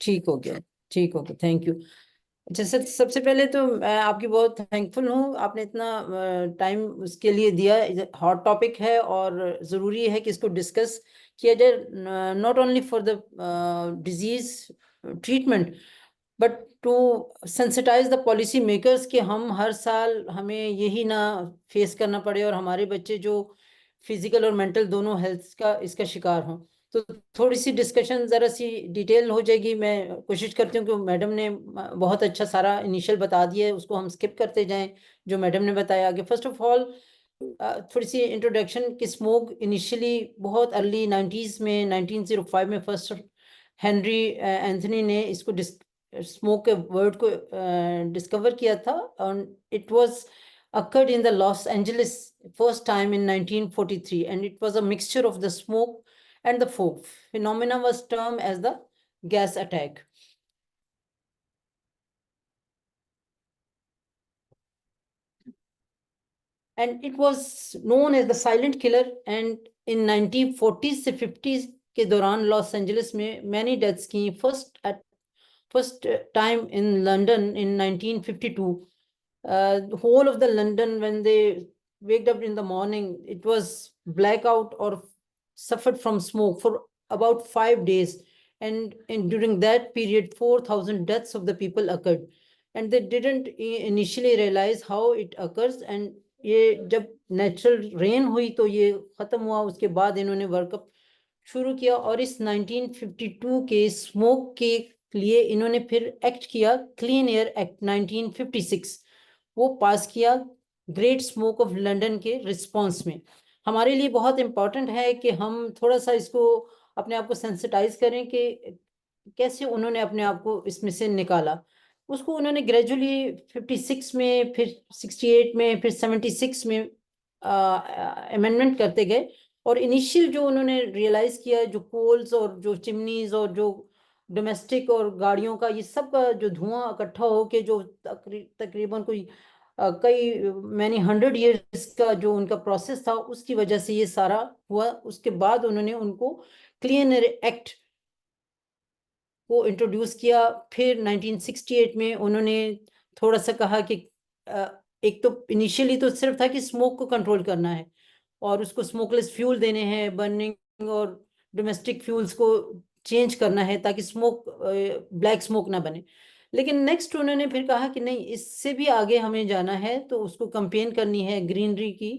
ठीक हो गया, ठीक हो गया, थैंक यू। अच्छा सर, सबसे पहले तो मैं आपकी बहुत थैंकफुल हूँ, आपने इतना टाइम उसके लिए दिया। हॉट टॉपिक है और ज़रूरी है कि इसको डिस्कस किया जाए, not only for the disease treatment but to sensitize the policy makers कि हम हर साल हमें यही ना फेस करना पड़े और हमारे बच्चे जो फिजिकल और मेंटल दोनों हेल्थ का इसका शिकार हों। तो थोड़ी सी डिस्कशन ज़रा सी डिटेल हो जाएगी। मैं कोशिश करती हूँ कि मैडम ने बहुत अच्छा सारा इनिशियल बता दिया है, उसको हम स्किप करते जाएं जो मैडम ने बताया आगे। फर्स्ट ऑफ ऑल थोड़ी सी इंट्रोडक्शन कि स्मोक इनिशियली बहुत अर्ली 90s में 1905 में फर्स्ट हेनरी एंथनी ने इसको स्मोक के वर्ड को डिस्कवर किया था। और it was occurred in the Los Angeles first time in 1943 and it was a mixture of the smoke and the fog. Phenomena was termed as the gas attack. And it was known as the silent killer. And in 1940s से 50s के दौरान Los Angeles में many deaths की। first time in London in 1952. The whole of the London, when they waked up in the morning, it was blackout or suffered from smoke for about 5 days. And during that period, 4,000 deaths of the people occurred. And they didn't initially realize how it occurs. And ये जब natural rain हुई तो ये खत्म हुआ, उसके बाद इन्होंने वर्कअप शुरू किया। और इस 1952 के स्मोक के लिए इन्होंने फिर एक्ट किया, क्लीन एयर एक्ट 1956, वो पास किया ग्रेट स्मोक ऑफ लंदन के रिस्पॉन्स में। हमारे लिए बहुत इंपॉर्टेंट है कि हम थोड़ा सा इसको अपने आप को सेंसिटाइज करें कि कैसे उन्होंने अपने आप को इसमें से निकाला। उसको उन्होंने ग्रेजुअली 56 में, फिर 68 में, फिर 76 में अमेंडमेंट करते गए। और इनिशियल जो उन्होंने रियलाइज किया, जो कोल्स और जो चिमनीज और जो डोमेस्टिक और गाड़ियों का ये सब का जो धुआं इकट्ठा होके जो तकरीबन कोई कई मैनी 100 years का जो उनका प्रोसेस था, उसकी वजह से ये सारा हुआ। उसके बाद उन्होंने उनको क्लीन एयर एक्ट को इंट्रोड्यूस किया। फिर 1968 में उन्होंने थोड़ा सा कहा कि एक तो इनिशियली तो सिर्फ था कि स्मोक को कंट्रोल करना है और उसको स्मोकलेस फ्यूल देने हैं, बर्निंग और डोमेस्टिक फ्यूल्स को चेंज करना है ताकि स्मोक ब्लैक स्मोक ना बने। लेकिन नेक्स्ट उन्होंने फिर कहा कि नहीं, इससे भी आगे हमें जाना है, तो उसको कंपेन करनी है ग्रीनरी की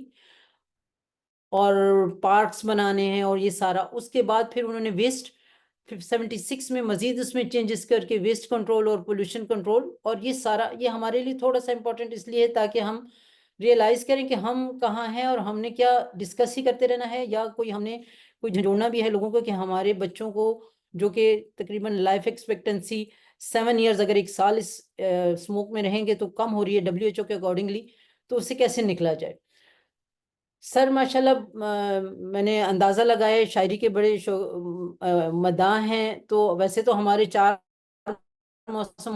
और पार्क्स बनाने हैं और ये सारा। उसके बाद फिर उन्होंने वेस्ट 76 में मजीद उसमें चेंजेस करके वेस्ट कंट्रोल और पोल्यूशन कंट्रोल और ये सारा। ये हमारे लिए थोड़ा सा इंपॉर्टेंट इसलिए है ताकि हम रियलाइज करें कि हम कहाँ हैं और हमने क्या डिस्कस ही करते रहना है या कोई हमने कोई झंझोड़ना भी है लोगों को कि हमारे बच्चों को जो कि तकरीबन लाइफ एक्सपेक्टेंसी 7 years अगर एक साल इस स्मोक में रहेंगे तो कम हो रही है WHO के अकॉर्डिंगली, तो उससे कैसे निकला जाए। सर माशाल्लाह मैंने अंदाज़ा लगाया, शायरी के बड़े मदाह हैं। तो वैसे तो हमारे 4 मौसम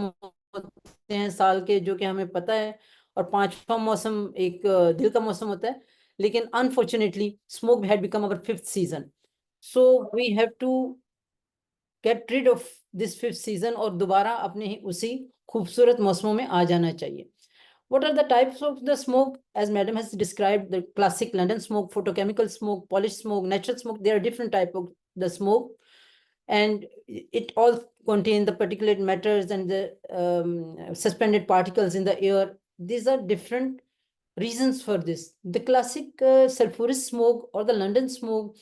होते हैं साल के जो कि हमें पता है, और 5वां मौसम एक दिल का मौसम होता है। लेकिन unfortunately smoke had become our 5th season, so we have to get rid of this 5th season और दोबारा अपने ही उसी खूबसूरत मौसमों में आ जाना चाहिए। What are the types of the smoke? As Madam has described, the classic London smoke, photochemical smoke, polished smoke, natural smoke. There are different types of the smoke, and it all contain the particulate matters and the suspended particles in the air. These are different reasons for this. The classic sulfurous smoke or the London smoke,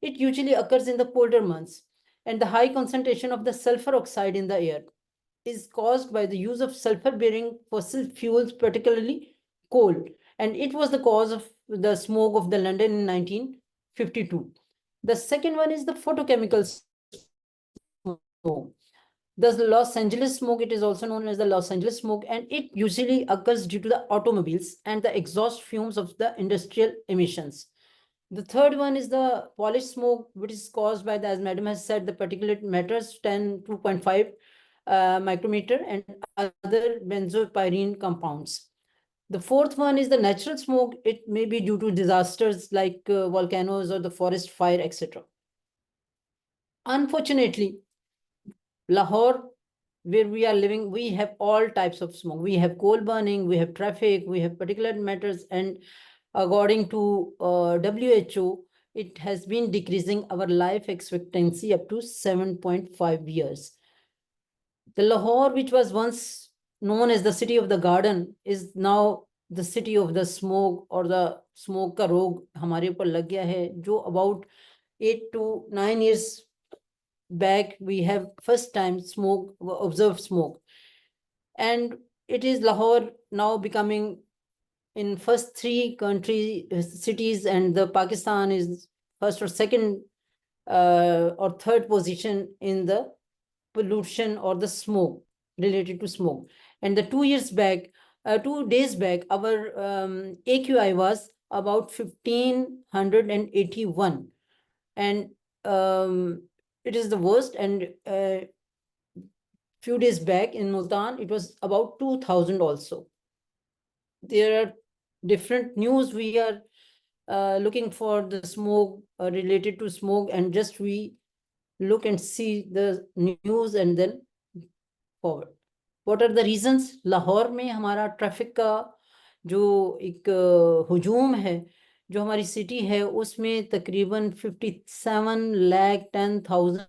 it usually occurs in the colder months, and the high concentration of the sulfur oxide in the air is caused by the use of sulfur-bearing fossil fuels, particularly coal. And it was the cause of the smoke of the London in 1952. The second one is the photochemical smoke. The Los Angeles smoke, it is also known as the Los Angeles smoke, and it usually occurs due to the automobiles and the exhaust fumes of the industrial emissions. The third one is the polished smoke, which is caused by, as Madam has said, the particulate matters 2.5 micrometer and other benzopyrene compounds. The fourth one is the natural smoke. It may be due to disasters like volcanoes or the forest fire, etc. Unfortunately, Lahore where we are living, we have all types of smoke. We have coal burning, we have traffic, we have particulate matters, and according to WHO, it has been decreasing our life expectancy up to 7.5 years. The Lahore, which was once known as the city of the garden, is now the city of the smoke, or the smoke का रोग हमारे ऊपर लग गया है, जो about 8 to 9 years back we have first time observed smoke, and it is Lahore now becoming in first 3 cities, and the Pakistan is first or second or third position in the pollution or the smoke related to smoke. And the 2 days back, our AQI was about 1581, and it is the worst. And few days back in Multan, it was about 2000 also. There are different news we are looking for the smoke related to smoke, and just we look and see the news and then forward. What are the reasons? Lahore में हमारा traffic का जो एक हुजूम है, जो हमारी city है, उसमें तकरीबन 57,10,000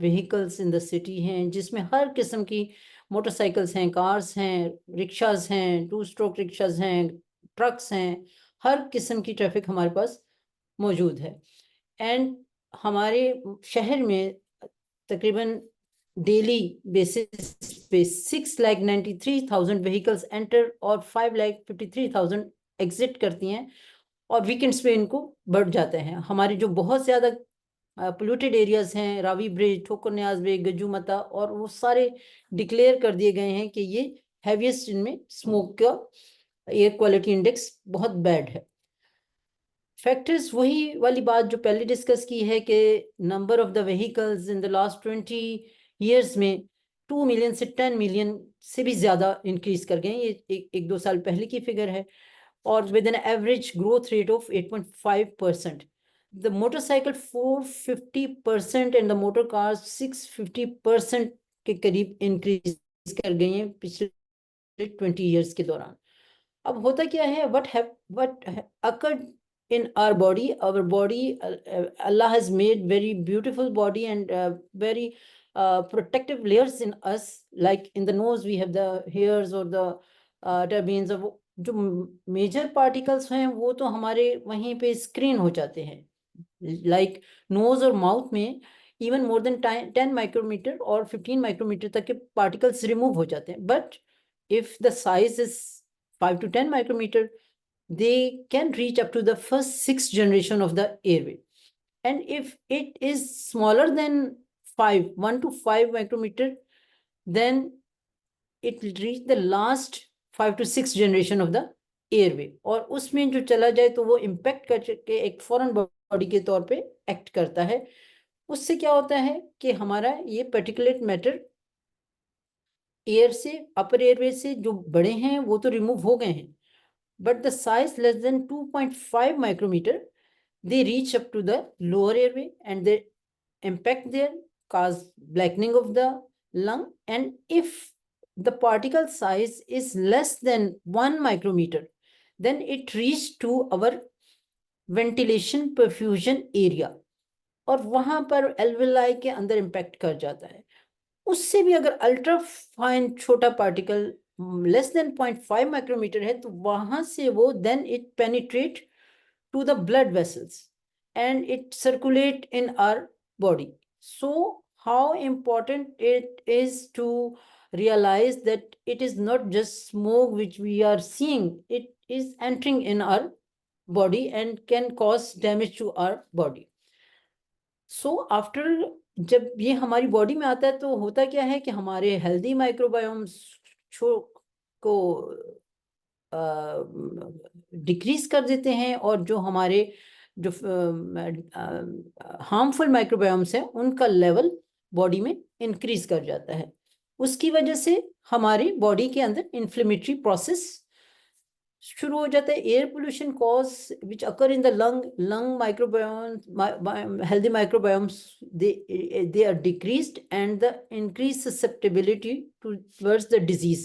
व्हीकल्स इन द सिटी हैं, जिसमें हर किस्म की मोटरसाइकिल्स हैं, कार्स हैं, रिक्शाज हैं, 2 स्ट्रोक रिक्शाज हैं, ट्रक्स हैं, हर किस्म की ट्रैफिक हमारे पास मौजूद है। एंड हमारे शहर में तकरीबन डेली बेसिस पे 6,93,000 व्हीकल्स एंटर और 5,53,000 एग्जिट करती हैं, और वीकेंड्स पे इनको बढ़ जाते हैं। हमारे जो बहुत ज़्यादा पोल्यूटेड एरियाज हैं, रावी ब्रिज, ठोकर न्याज ब्रिज, गज्जू-मता, और वो सारे डिक्लेयर कर दिए गए हैं कि ये हैवीएस्ट, इनमें स्मोक का एयर क्वालिटी इंडेक्स बहुत बैड है। फैक्टर्स वही वाली बात जो पहले डिस्कस की है कि number of the vehicles in the last 20 years में 2 million से 10 million से भी ज़्यादा इंक्रीज कर गए। ये 1-2 साल पहले की फिगर है, और with an average growth rate of 8.5%। The motorcycle 450% and the motor car 650% के करीब इंक्रीज कर गई हैं पिछले 20 years के दौरान। अब होता क्या है, what occurred in our body? Our body, Allah has made very beautiful body and very protective layers in us. Like in the nose we have the hairs or the turbines, of जो major particles हैं वो तो हमारे वहीं पे screen हो जाते हैं। लाइक नोज और माउथ में इवन मोर देन 10 माइक्रोमीटर और 15 माइक्रोमीटर तक के पार्टिकल्स रिमूव हो जाते हैं। But if the size is 5 to 10 micrometer, they can reach up to the first 6 generation of the airway. And if it is smaller than 1 to 5 micrometer, then it will reach the last 5 to 6 generation of the airway, और उसमें जो चला जाए तो वो impact करके एक foreign body के तौर पे एक्ट करता है। उससे क्या होता है कि हमारा ये पर्टिकुलेट मैटर एयर से, अपर एयरवे से जो बड़े हैं वो तो रिमूव हो गए हैं, but the size less than 2.5 micrometer, they reach up to the lower airway and they impact there, cause blackening of the lung. And if the particle size is less than 1 micrometer, then it reach to our ventilation perfusion area, और वहां पर alveoli के अंदर impact कर जाता है। उससे भी अगर अल्ट्रा फाइन छोटा पार्टिकल लेस देन 0.5 माइक्रोमीटर है, तो वहां से वो then it penetrate to the blood vessels and it circulate in our body. So how important it is to realize that it is not just smoke which we are seeing, it is entering in our body and can cause damage to our body. So after जब ये हमारी body में आता है तो होता क्या है कि हमारे हेल्दी माइक्रोबायोम्स को डिक्रीज कर देते हैं, और जो हमारे जो हार्मफुल माइक्रोबायोम्स हैं उनका लेवल बॉडी में इंक्रीज कर जाता है। उसकी वजह से हमारी बॉडी के अंदर इन्फ्लेमेटरी प्रोसेस शुरू हो जाता है air pollution cause which occur in the lung microbiome healthy microbiomes they are decreased and the increased susceptibility towards the disease.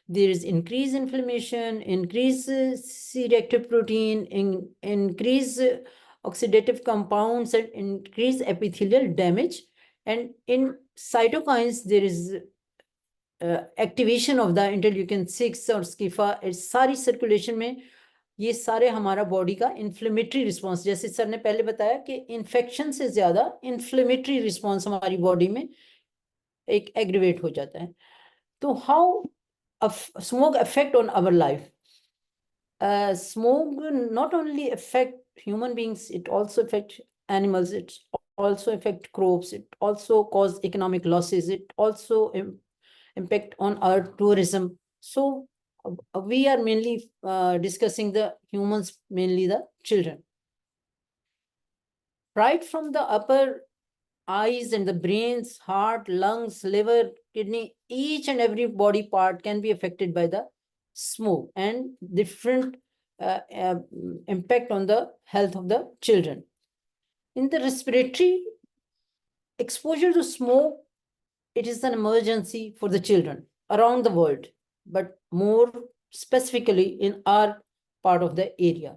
There is increased inflammation, increased C-reactive protein, increased oxidative compounds, and increased epithelial damage. And in cytokines there is activation of the interleukin 6 और स्कीफा, सारी circulation में ये सारे हमारा body का inflammatory response, जैसे sir ने पहले बताया कि इन्फेक्शन से ज्यादा इन्फ्लेमेटरी रिस्पॉन्स हमारी बॉडी में एक एग्रीवेट हो जाता है. तो how smoke affect on our life? Smoke not only affect human beings, it also affect animals, it also affect crops, it also cause economic losses, it also impact on our tourism. So we are mainly discussing the humans, mainly the children. Right from the upper eyes and the brains, heart, lungs, liver, kidney, each and every body part can be affected by the smoke and different impact on the health of the children. In the respiratory exposure to smoke, it is an emergency for the children around the world, but more specifically in our part of the area.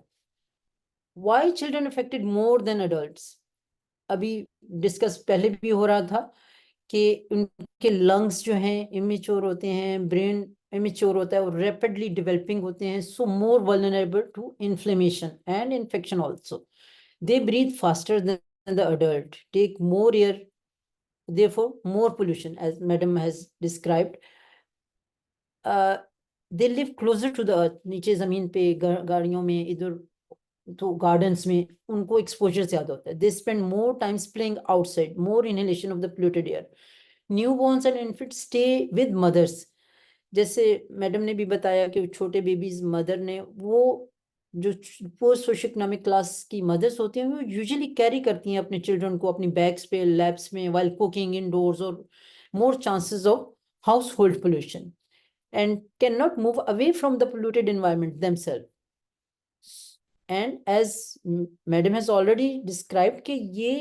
Why children affected more than adults? अभी discuss पहले भी हो रहा था कि उनके lungs जो हैं इमेच्योर होते हैं, ब्रेन इमेच्योर होता है और रैपिडली डेवलपिंग होते हैं, so more vulnerable to inflammation and infection also. They breathe faster than the adult, take more air, therefore more pollution, as madam has described. They live closer to the earth, नीचे जमीन पे गाड़ियों में इधर तो gardens में उनको exposure ज्यादा होता है. They spend more times playing outside, more inhalation of the polluted air. Newborns and infants stay with mothers. जैसे मैडम ने भी बताया कि छोटे बेबीज मदर ने, वो जो पोस्ट सोशियो इकोनॉमिक क्लास की मदर्स होती हैं वो यूजुअली कैरी करती हैं अपने चिल्ड्रन को अपनी बैग्स पे, लैब्स में, वाइल कुकिंग इनडोर्स, और more chances of house hold pollution and cannot move away from the polluted environment themselves. And as madam has already described कि ये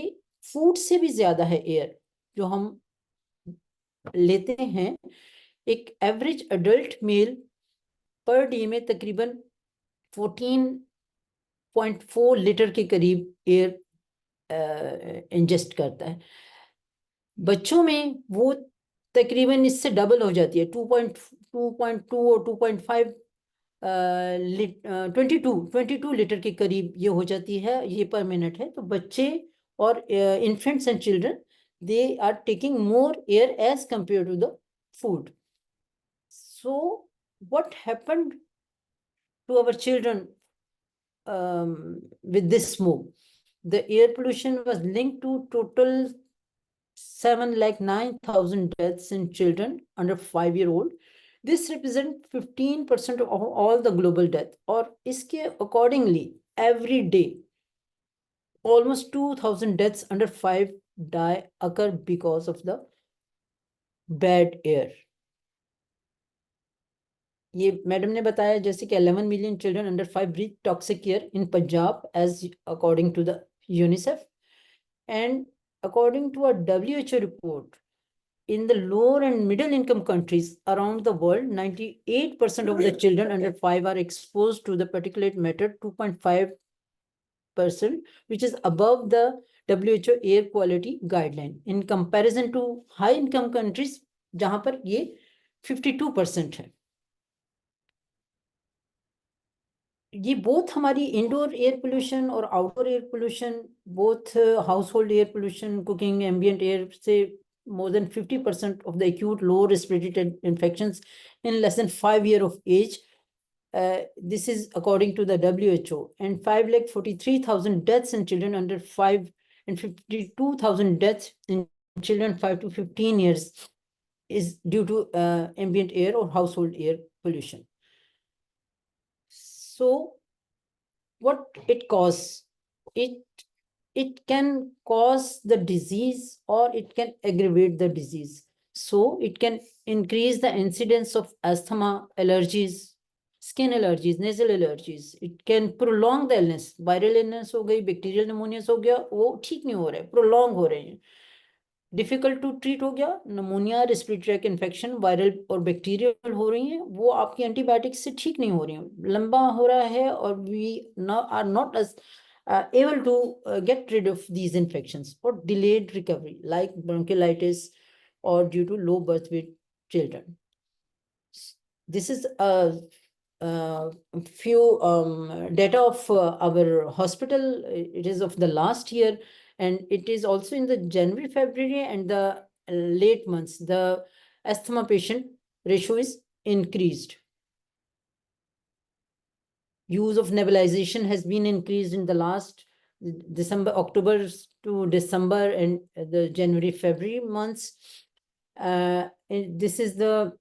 फूड से भी ज्यादा है एयर जो हम लेते हैं. एक average adult mail per day में तकरीबन 14.4 लीटर के करीब एयर इंजेस्ट करता है. बच्चों में वो तकरीबन इससे डबल हो जाती है, 2.2 और 2.5 22 लीटर के करीब ये हो जाती है, ये पर मिनट है. तो बच्चे और infants and children, they are taking more air as compared to the food. So what happened to our children with this smoke? The air pollution was linked to total 7,09,000 deaths in children under 5-year-old. This represents 15% of all the global death. और इसके accordingly every day almost 2,000 deaths under 5 die occur because of the bad air. ये madam ने बताया जैसे कि 11 million children under 5 breathe toxic air in Punjab as according to the UNICEF. And according to a WHO report, in the lower and middle income countries around the world, 98% of the children under 5 are exposed to the particulate matter 2.5%, which is above the WHO air quality guideline. In comparison to high income countries, जहां पर ये 52% है. ये both हमारी indoor air pollution और outdoor air pollution, both house hold air pollution, cooking, ambient air से more than 50% of the acute lower respiratory infections in less than 5 years of age. This is according to the WHO. And 5,43,000 deaths in children under 5 and 52,000 deaths in children 5 to 15 years is due to ambient air or household air pollution. So what it causes? It can cause the disease or it can aggravate the disease. So it can increase the incidence of asthma, allergies, skin allergies, nasal allergies. It can prolong the illness. Viral illness हो गई, bacterial pneumonia हो गया, वो ठीक नहीं हो रहे, prolong हो रहे हैं. डिफिकल्ट टू ट्रीट हो गया, pneumonia, respiratory tract infection, viral और बैक्टीरियल हो रही हैं, वो आपकी एंटीबायोटिक से ठीक नहीं हो रही हैं, लंबा हो रहा है, और we are not able to get rid of these infections, or delayed recovery like bronchiolitis or due to low birth weight children. This is a few data of our hospital. It is of the last year, and it is also in the January, February, and the late months. The asthma patient ratio is increased. Use of nebulization has been increased in the last October to December, and the January, February months. This is the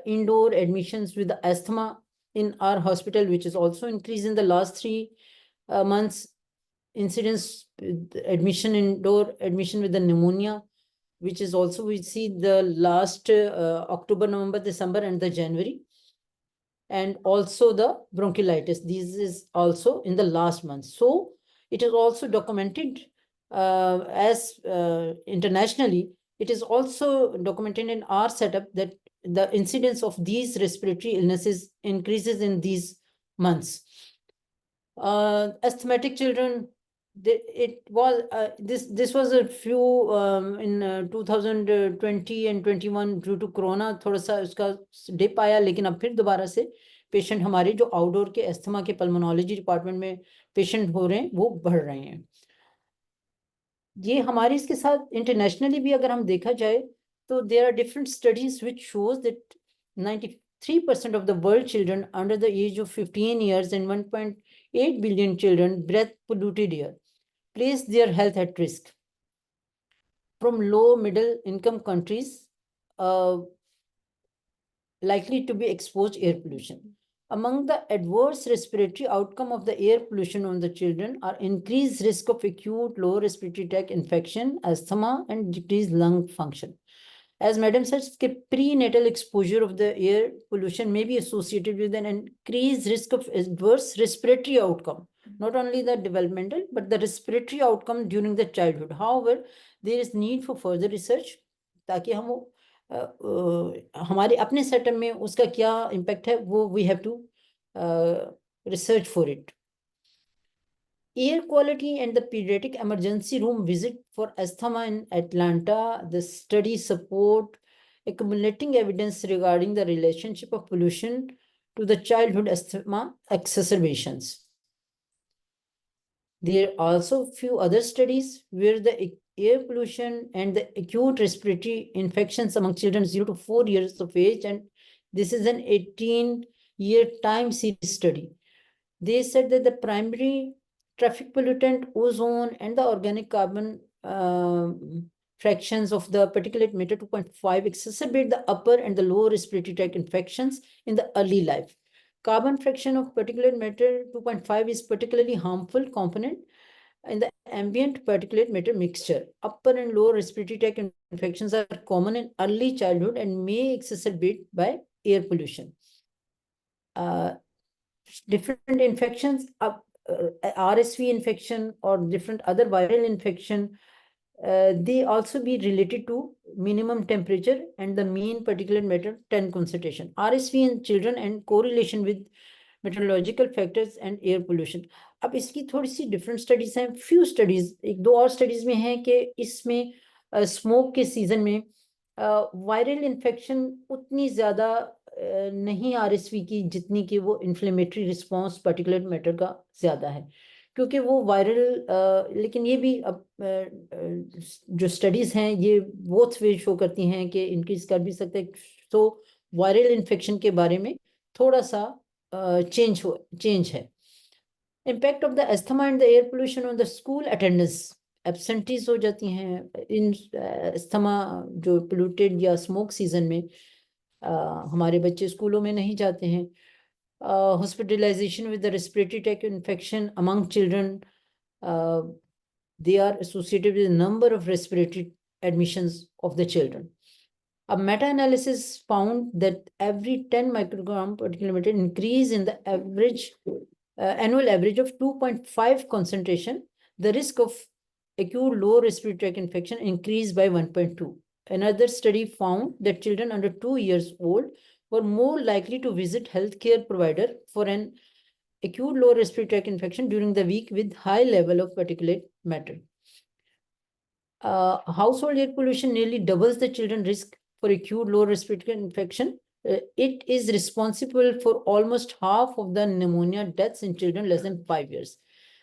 indoor admissions with asthma in our hospital, which is also increased in the last 3 months. Incidence admission, indoor admission with the pneumonia, which is also, we see the last October, November, December, and the January. And also the bronchiolitis, this is also in the last month. So it is also documented as internationally. It is also documented in our setup that the incidence of these respiratory illnesses increases in these months. Asthmatic children, this was a few in 2020 and 21 due to corona, थोड़ा सा उसका dip आया, लेकिन अब फिर दोबारा से patient हमारे जो आउटडोर के अस्थमा के पल्मोनोलॉजी डिपार्टमेंट में पेशेंट हो रहे हैं वो बढ़ रहे हैं. ये हमारे इसके साथ इंटरनेशनली भी अगर हम देखा जाए तो there are different studies which shows that 93% of the world children under the age of 15 years and 1.8 billion children breathe polluted air, place their health at risk. From low middle income countries likely to be exposed air pollution. Among the adverse respiratory outcome of the air pollution on the children are increased risk of acute lower respiratory tract infection, asthma, and decreased lung function. As Madam said, prenatal exposure of the air pollution may be associated with an increased risk of adverse respiratory outcome, not only the developmental, but the respiratory outcome during the childhood. However, there is need for further research ताकि हम हमारे अपने setup में उसका क्या impact है वो we have to research for it. Air quality and the pediatric emergency room visit for asthma in Atlanta. The study support accumulating evidence regarding the relationship of pollution to the childhood asthma exacerbations. There are also few other studies where the air pollution and the acute respiratory infections among children 0 to 4 years of age, and this is an 18-year time series study. They said that the primary traffic pollutant, ozone, and the organic carbon fractions of the particulate matter 2.5 exacerbate the upper and the lower respiratory tract infections in the early life. Carbon fraction of particulate matter 2.5 is particularly harmful component in the ambient particulate matter mixture. Upper and lower respiratory tract infections are common in early childhood and may exacerbate by air pollution. Different infections, RSV infection or different other viral infection, they also be related to minimum temperature and the mean particulate matter 10 concentration. RSV in children and correlation with meteorological factors and air pollution. अब इसकी थोड़ी सी different studies हैं, few studies, एक दो और studies में है कि इसमें स्मोक के सीजन में वायरल इन्फेक्शन उतनी ज्यादा नहीं आरएसवी की जितनी कि वो इन्फ्लेमेटरी रिस्पॉन्स पर्टिकुलर मैटर का ज्यादा है, क्योंकि वो वायरल लेकिन ये भी अब जो स्टडीज हैं ये बोथ वे शो करती हैं कि इंक्रीज कर भी सकते हैं. तो वायरल इन्फेक्शन के बारे में थोड़ा सा चेंज है. Impact of the asthma and the air pollution on the school attendance, absentees हो जाती हैं इन अस्थमा जो पोल्यूटेड या स्मोक सीजन में. हमारे बच्चे स्कूलों में नहीं जाते हैं. Hospitalization with the respiratory tract infection among children, they are associated with a number of respiratory admissions of the children. A meta-analysis found that every 10 microgram per kilometer increase in the average annual average of 2.5 concentration, the risk of acute lower respiratory tract infection increased by 1.2. Another study found that children under 2 years old were more likely to visit healthcare provider for an acute lower respiratory tract infection during the week with high level of particulate matter. Household air pollution nearly doubles the children risk for acute lower respiratory infection. It is responsible for almost half of the pneumonia deaths in children less than 5 years.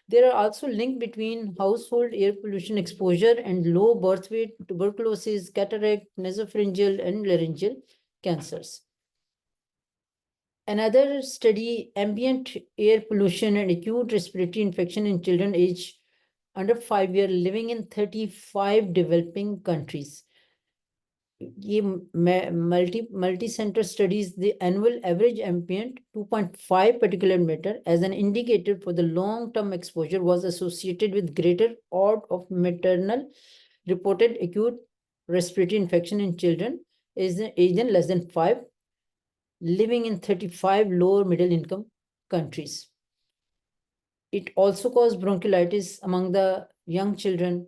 There are also links between household air pollution exposure and low birth weight, tuberculosis, cataract, nasopharyngeal, and laryngeal cancers. Another study, ambient air pollution and acute respiratory infection in children aged under 5 years living in 35 developing countries. ये multi-center studies, the annual average ambient 2.5 particulate matter as an indicator for the long-term exposure was associated with greater odds of maternal reported acute respiratory infection in children aged less than 5 living in 35 lower middle income countries. It also caused bronchiolitis among the young children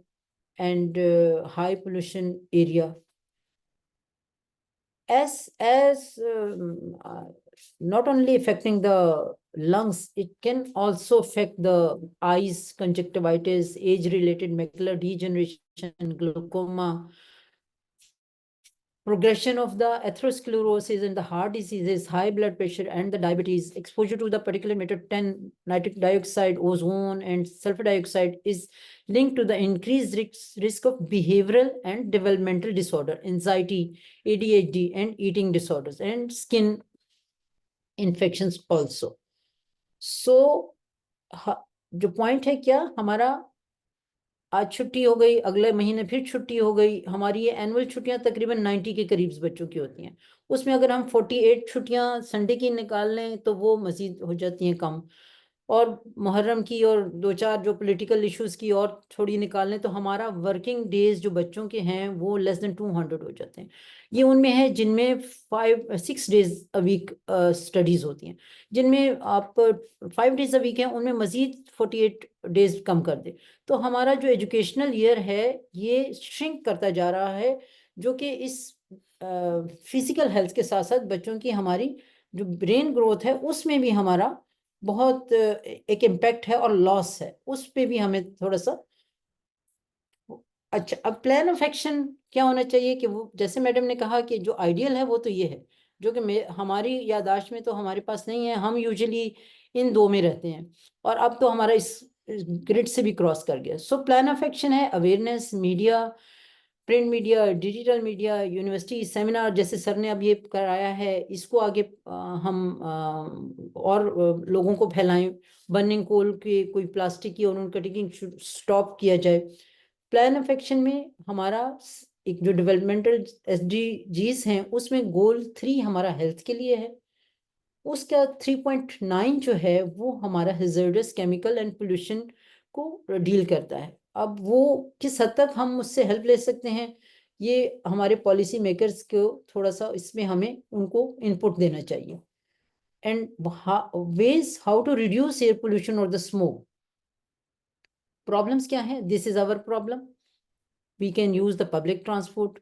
and high pollution area. As not only affecting the lungs, it can also affect the eyes, conjunctivitis, age-related macular degeneration, glaucoma, progression of the atherosclerosis and the heart diseases, high blood pressure and the diabetes, exposure to the particulate matter 10, nitric dioxide, ozone, and sulfur dioxide is linked to the increased risk of behavioral and developmental disorder, anxiety, ADHD, and eating disorders, and skin infections also. So, जो point है क्या हमारा आज छुट्टी हो गई, अगले महीने फिर छुट्टी हो गई, हमारी ये एनुअल छुट्टियां तकरीबन 90 के करीब बच्चों की होती हैं। उसमें अगर हम 48 छुट्टियां संडे की निकाल लें तो वो मजीद हो जाती हैं कम, और मुहर्रम की और 2-4 जो पॉलिटिकल इश्यूज की और थोड़ी निकाल लें तो हमारा वर्किंग डेज जो बच्चों के हैं वो लेस देन 200 हो जाते हैं। ये उनमें है जिनमें 5-6 डेज अ वीक स्टडीज होती हैं, जिनमें आप 5 डेज अ वीक हैं उनमें मजीद 48 डेज कम कर दे, तो हमारा जो एजुकेशनल ईयर है ये श्रिंक करता जा रहा है, जो कि इस फिजिकल हेल्थ के साथ साथ बच्चों की हमारी जो ब्रेन ग्रोथ है उसमें भी हमारा बहुत एक इम्पैक्ट है और लॉस है, उस पे भी हमें थोड़ा सा। अच्छा, अब प्लान ऑफ एक्शन क्या होना चाहिए कि वो जैसे मैडम ने कहा कि जो आइडियल है वो तो ये है, जो कि हमारी याददाश्त में तो हमारे पास नहीं है, हम यूजुअली इन 2 में रहते हैं, और अब तो हमारा इस ग्रिड से भी क्रॉस कर गया। सो प्लान ऑफ एक्शन है awareness, media, print media, digital media, university seminar जैसे सर ने अब ये कराया है, इसको आगे हम और लोगों को फैलाएं, बर्निंग कोल के कोई प्लास्टिक की और उनका कटिंग स्टॉप किया जाए। प्लान ऑफ एक्शन में हमारा एक जो डेवलपमेंटल SDGs हैं उसमें गोल 3 हमारा हेल्थ के लिए है, उसका 3.9 जो है वो हमारा हैजर्डस केमिकल एंड पोल्यूशन को डील करता है। अब वो किस हद तक हम उससे हेल्प ले सकते हैं, ये हमारे पॉलिसी मेकर्स को थोड़ा सा इसमें हमें उनको इनपुट देना चाहिए। And ways how to reduce air pollution और द स्मोक। प्रॉब्लम्स क्या है, this is our problem, we can use the public transport.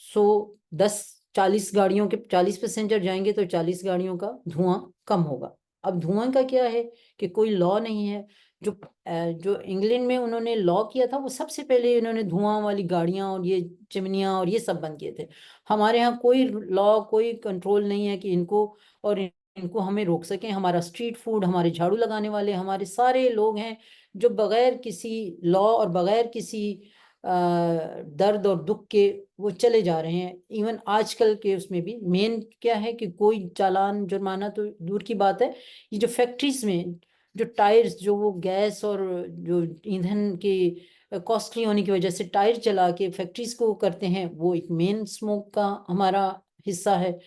So 10-40 गाड़ियों के 40 पैसेंजर जाएंगे तो 40 गाड़ियों का धुआं कम होगा। अब धुआं का क्या है कि कोई लॉ नहीं है, जो इंग्लैंड में उन्होंने लॉ किया था वो सबसे पहले इन्होंने धुआं वाली गाड़ियां और ये चिमनियां और ये सब बंद किए थे। हमारे यहाँ कोई लॉ, कोई कंट्रोल नहीं है कि इनको और इनको हमें रोक सकें। हमारा स्ट्रीट फूड, हमारे झाड़ू लगाने वाले, हमारे सारे लोग हैं जो बगैर किसी लॉ और बगैर किसी दर्द और दुख के वो चले जा रहे हैं। इवन आजकल के उसमें भी मेन क्या है कि कोई चालान जुर्माना तो दूर की बात है, ये जो फैक्ट्रीज में जो टायर्स, जो वो गैस और जो ईंधन के कॉस्टली होने की वजह से टायर चला के फैक्ट्रीज को करते हैं, वो एक मेन स्मोक का हमारा हिस्सा है।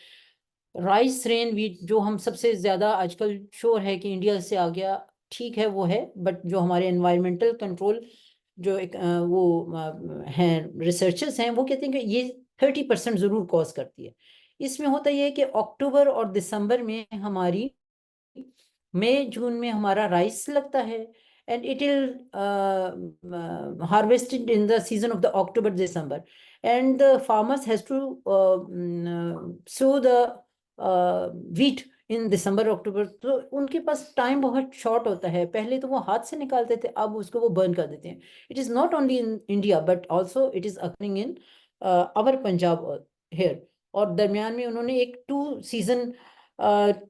राइस रेन व्हीट जो हम सबसे ज्यादा आजकल श्योर है कि इंडिया से आ गया, ठीक है वो है, बट जो हमारे एनवायरमेंटल कंट्रोल जो एक वो हैं रिसर्चर्स हैं वो कहते हैं कि ये 30% जरूर कॉज करती है। इसमें होता यह है कि अक्टूबर और दिसंबर में हमारी, मई जून में हमारा राइस लगता है, and it will harvested in the season of the October December, and the farmers has to sow the wheat in December October। तो उनके पास टाइम बहुत शॉर्ट होता है। पहले तो वो हाथ से निकालते थे, अब उसको वो बर्न कर देते हैं। It is not only in India but also it is occurring in our Punjab here. और दरमियान में उन्होंने एक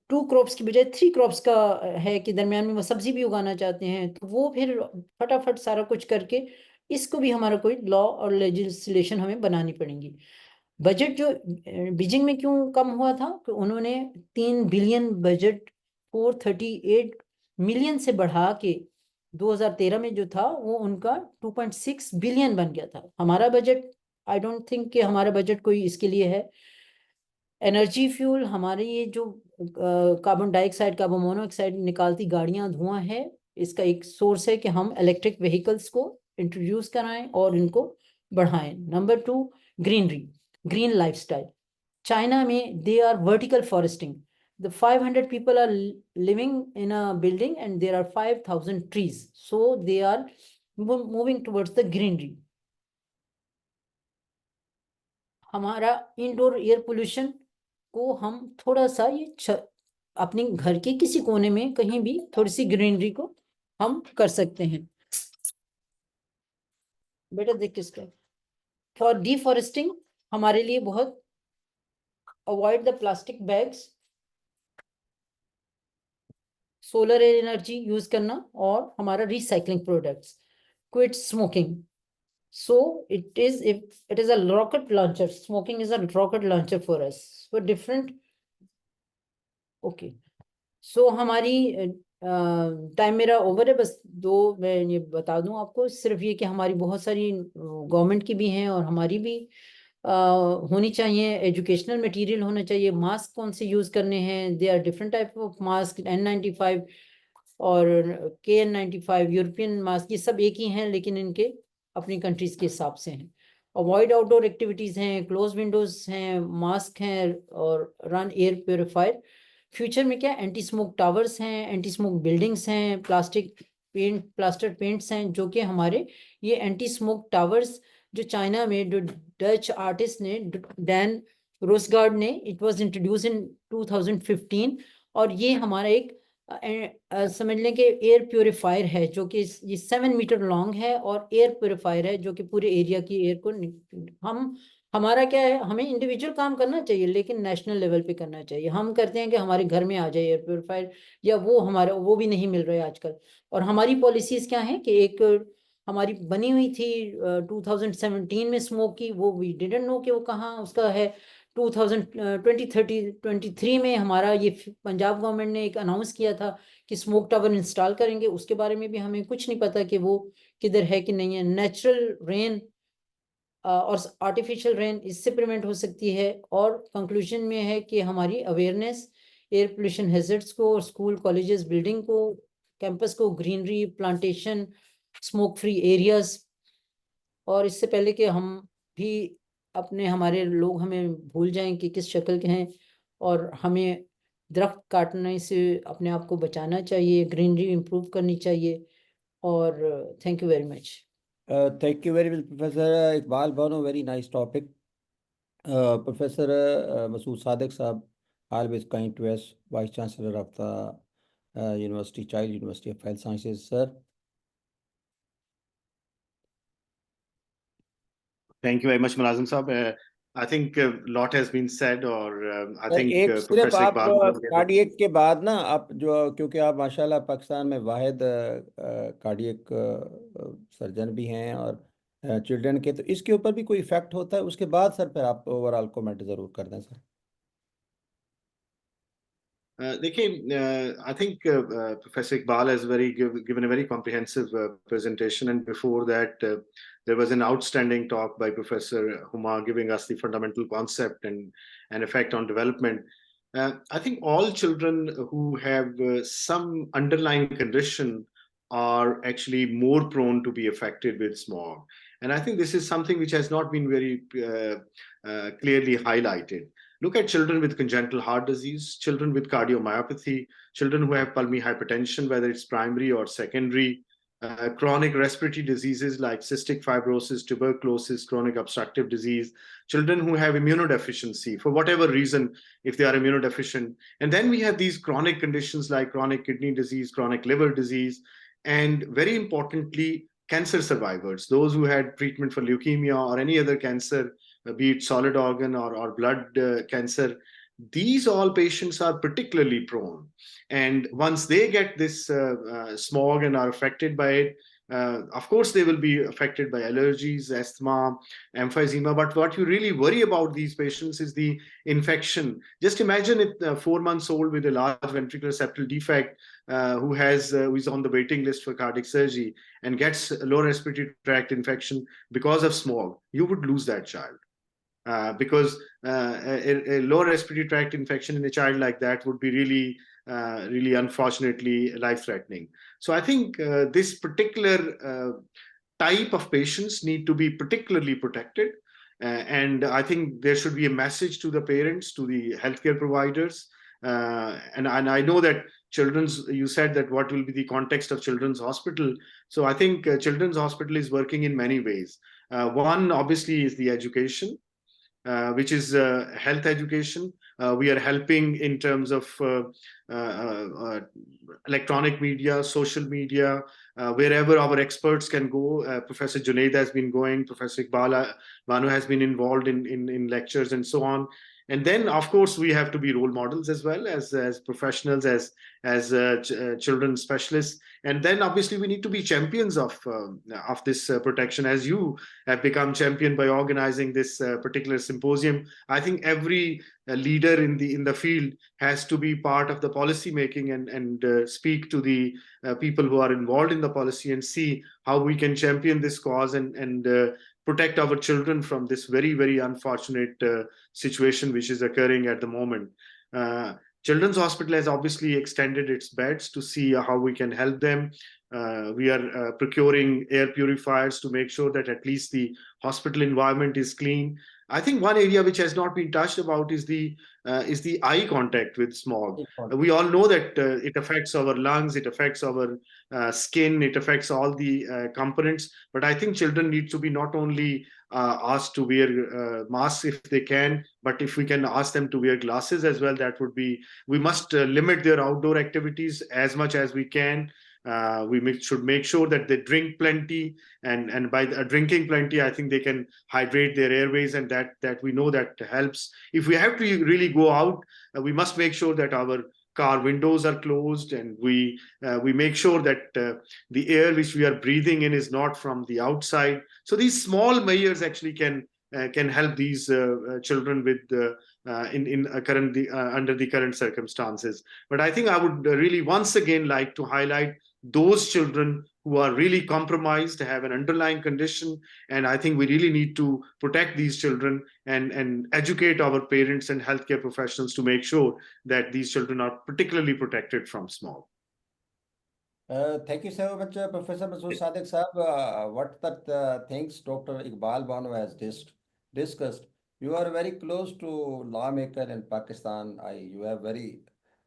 2 क्रॉप्स की बजाय 3 क्रॉप्स का है कि दरमियान में वो सब्जी भी उगाना चाहते हैं, तो वो फिर फटाफट सारा कुछ करके इसको भी हमारा कोई लॉ और लेजिस्लेशन हमें बनानी पड़ेगी। बजट जो बीजिंग में क्यों कम हुआ था कि उन्होंने 3 बिलियन बजट 438 मिलियन से बढ़ा के 2013 में जो था वो उनका 2.6 बिलियन बन गया था। हमारा बजट, आई डोंट थिंक कि हमारा बजट कोई इसके लिए है। एनर्जी फ्यूल, हमारे ये जो कार्बन डाइऑक्साइड, कार्बन मोनोऑक्साइड निकालती गाड़ियां, धुआं है, इसका एक सोर्स है कि हम इलेक्ट्रिक व्हीकल्स को इंट्रोड्यूस कराएं और इनको बढ़ाएं। Number 2, greenery, green lifestyle. China में they are vertical foresting. The 500 people are living in a building and there are 5,000 trees. So they are moving towards the greenery. हमारा इंडोर एयर पोल्यूशन को हम थोड़ा सा ये अपने घर के किसी कोने में कहीं भी थोड़ी सी ग्रीनरी को हम कर सकते हैं। बेटा देख किसका, फॉर डिफॉरेस्टिंग हमारे लिए बहुत, avoid the plastic bags, solar energy use करना और हमारा recycling products, quit smoking. So it is a rocket launcher. Smoking is a rocket launcher for us for different. Okay. So हमारी टाइम मेरा ओवर है, बस 2 मैं ये बता दूं आपको, सिर्फ ये कि हमारी बहुत सारी गवर्नमेंट की भी हैं और हमारी भी होनी चाहिए। एजुकेशनल मटेरियल होना चाहिए। मास्क कौन से यूज करने हैं, they are different type of mask, N95 और KN95, यूरोपियन मास्क, ये सब एक ही हैं लेकिन इनके अपनी कंट्रीज के हिसाब से हैं। अवॉइड आउटडोर एक्टिविटीज हैं, क्लोज विंडोज हैं, मास्क हैं और रन एयर प्योरीफायर। फ्यूचर में क्या, एंटी स्मोक टावर्स हैं, एंटी स्मोक बिल्डिंग्स हैं, प्लास्टर पेंट्स हैं, जो कि हमारे ये एंटी स्मोक टावर्स जो चाइना में जो डच आर्टिस्ट ने डैन रोसगार्ड ने, इट वाज इंट्रोड्यूस इन 2015, और ये हमारा एक समझ लें कि एयर प्योरीफायर है जो कि ये 7 मीटर लॉन्ग है और एयर प्योरीफायर है जो कि पूरे एरिया की एयर को हमारा क्या है, हमें इंडिविजुअल काम करना चाहिए लेकिन नेशनल लेवल पे करना चाहिए। हम करते हैं कि हमारे घर में आ जाए एयर प्योरीफायर, या वो हमारा वो भी नहीं मिल रहा है आजकल। और हमारी पॉलिसीज क्या है कि एक हमारी बनी हुई थी 2017 में स्मोक की, वो वी डिडंट नो कि वो कहाँ उसका है। 2023 में हमारा ये पंजाब गवर्नमेंट ने एक अनाउंस किया था कि स्मोक टावर इंस्टॉल करेंगे, उसके बारे में भी हमें कुछ नहीं पता कि वो किधर है कि नहीं है। नेचुरल रेन और आर्टिफिशियल रेन इससे प्रिवेंट हो सकती है। और कंक्लूजन में है कि हमारी अवेयरनेस एयर पोल्यूशन हैजर्ड्स को, और स्कूल कॉलेजेस बिल्डिंग को, कैंपस को greenery, plantation, smoke free areas. और इससे पहले कि हम भी अपने हमारे लोग हमें भूल जाएं कि किस शक्ल के हैं, और हमें दरख्त काटने से अपने आप को बचाना चाहिए, ग्रीनरी इंप्रूव करनी चाहिए। और thank you very much. Thank you very much, Professor Iqbal Bano. Very nice topic. Professor Masood Sadiq Saab, always kind to us, Vice Chancellor of the University, Child University of Health Sciences, sir. Thank you very much, Mulazim Saab. I think a lot has been said, or I think एक सिर्फ Professor आप Iqbal. Cardiac के बाद ना, आप जो, क्योंकि आप माशाल्लाह पाकिस्तान में वाहिद कार्डियक सर्जन भी हैं और चिल्ड्रन के, तो इसके ऊपर भी कोई इफेक्ट होता है, उसके बाद सर फिर आप ओवरऑल कमेंट जरूर कर दें sir. I think Professor Iqbal has given a very comprehensive presentation, and before that there was an outstanding talk by Professor Huma giving us the fundamental concept and effect on development. I think all children who have some underlying condition are actually more prone to be affected with smog. And I think this is something which has not been very clearly highlighted. Look at children with congenital heart disease, children with cardiomyopathy, children who have pulmonary hypertension, whether it's primary or secondary, chronic respiratory diseases like cystic fibrosis, tuberculosis, chronic obstructive disease, children who have immunodeficiency for whatever reason, if they are immunodeficient. And then we have these chronic conditions like chronic kidney disease, chronic liver disease, and very importantly, cancer survivors, those who had treatment for leukemia or any other cancer, be it solid organ or blood cancer. These all patients are particularly prone. And once they get this smog and are affected by it, of course, they will be affected by allergies, asthma, emphysema. But what you really worry about these patients is the infection. Just imagine it, 4 months old with a large ventricular septal defect who is on the waiting list for cardiac surgery and gets a lower respiratory tract infection because of smog. You would lose that child. Because a lower respiratory tract infection in a child like that would be really unfortunately life-threatening. So I think this particular type of patients need to be particularly protected. And I think there should be a message to the parents, to the healthcare providers. And I know that you said that what will be the context of Children's Hospital. So I think Children's Hospital is working in many ways. One, obviously, is the education. Which is health education. We are helping in terms of electronic media, social media, wherever our experts can go. Professor Junaid has been going, Professor Iqbal Banu has been involved in lectures and so on. And then, of course, we have to be role models as well as professionals, as children specialists. And then, obviously, we need to be champions of this protection, as you have become champion by organizing this particular symposium. I think every leader in the field has to be part of the policy making and speak to the people who are involved in the policy and see how we can champion this cause and protect our children from this very unfortunate situation which is occurring at the moment. Children's Hospital has obviously extended its beds to see how we can help them. We are procuring air purifiers to make sure that at least the hospital environment is clean. I think one area which has not been touched about is the eye contact with smog. We all know that it affects our lungs, it affects our skin, it affects all the components. But I think children need to be not only asked to wear masks if they can, but if we can ask them to wear glasses as well, that would be. We must limit their outdoor activities as much as we can. We should make sure that they drink plenty, and by drinking plenty, I think they can hydrate their airways, and that we know that helps. If we have to really go out, we must make sure that our car windows are closed, and we make sure that the air which we are breathing in is not from the outside. So these small measures actually can help these children with under the current circumstances. But I think I would really once again like to highlight those children who are really compromised, have an underlying condition, and I think we really need to protect these children and educate our parents and healthcare professionals to make sure that these children are particularly protected from smog. Thank you so much, Professor Masood Sadiq Saab. What the things Dr. Iqbal Banu has discussed. You are very close to lawmaker in Pakistan. You have very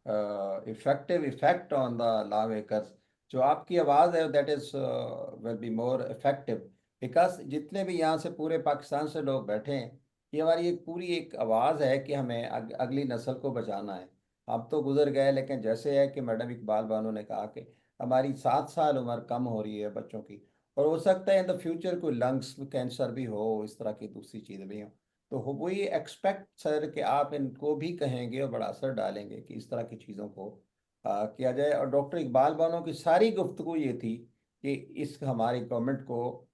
effective effect on the lawmakers. जो आपकी आवाज़ है that is will be more effective because जितने भी यहाँ से पूरे पाकिस्तान से लोग बैठे हैं, ये हमारी एक पूरी एक आवाज़ है कि हमें अगली नस्ल को बचाना है. अब तो गुजर गए, लेकिन जैसे है कि मैडम इकबाल बानो ने कहा कि हमारी 7 साल उम्र कम हो रही है बच्चों की, और हो सकता है इन द फ्यूचर कोई लंग्स कैंसर भी हो, इस तरह की दूसरी चीज़ें भी हों. तो वही एक्सपेक्ट सर कि आप इनको भी कहेंगे और बड़ा असर डालेंगे कि इस तरह की चीज़ों को किया जाए. और डॉक्टर इकबाल बानो की सारी गुफ्तगू ये थी कि इस हमारी गवर्नमेंट को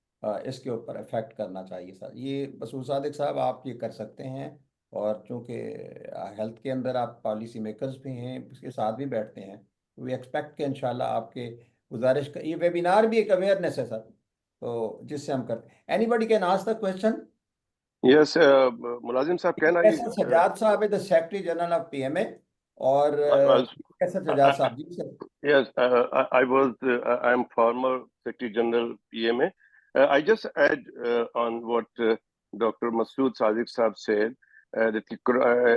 इसके ऊपर इफेक्ट करना चाहिए. सर ये मसूद सादिक साहब आप ये कर सकते हैं, और चूँकि हेल्थ के अंदर आप पॉलिसी मेकर्स भी हैं, उसके साथ भी बैठते हैं, वी एक्सपेक्ट कि इंशाल्लाह आपके गुजारिश का ये वेबिनार भी एक अवेयरनेस है सर, तो जिससे हम करते हैं. Anybody can ask the question. Yes, मुलाजिम साहब, can I? सजाद साहब है the secretary general of PMA, और सजाद साहब जी sir. Yes, I am former Secretary General PMA. I just add on what Dr. Masood Sadiq Saab said that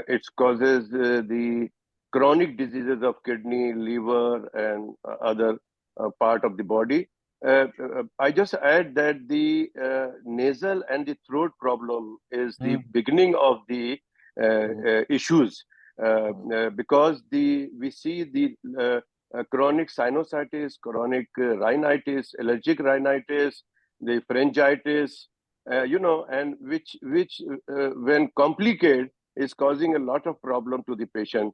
it causes the chronic diseases of kidney, liver, and other part of the body. I just add that the nasal and the throat problem is the beginning of the issues because we see the chronic sinusitis, chronic rhinitis, allergic rhinitis, the pharyngitis, and which when complicated is causing a lot of problem to the patient.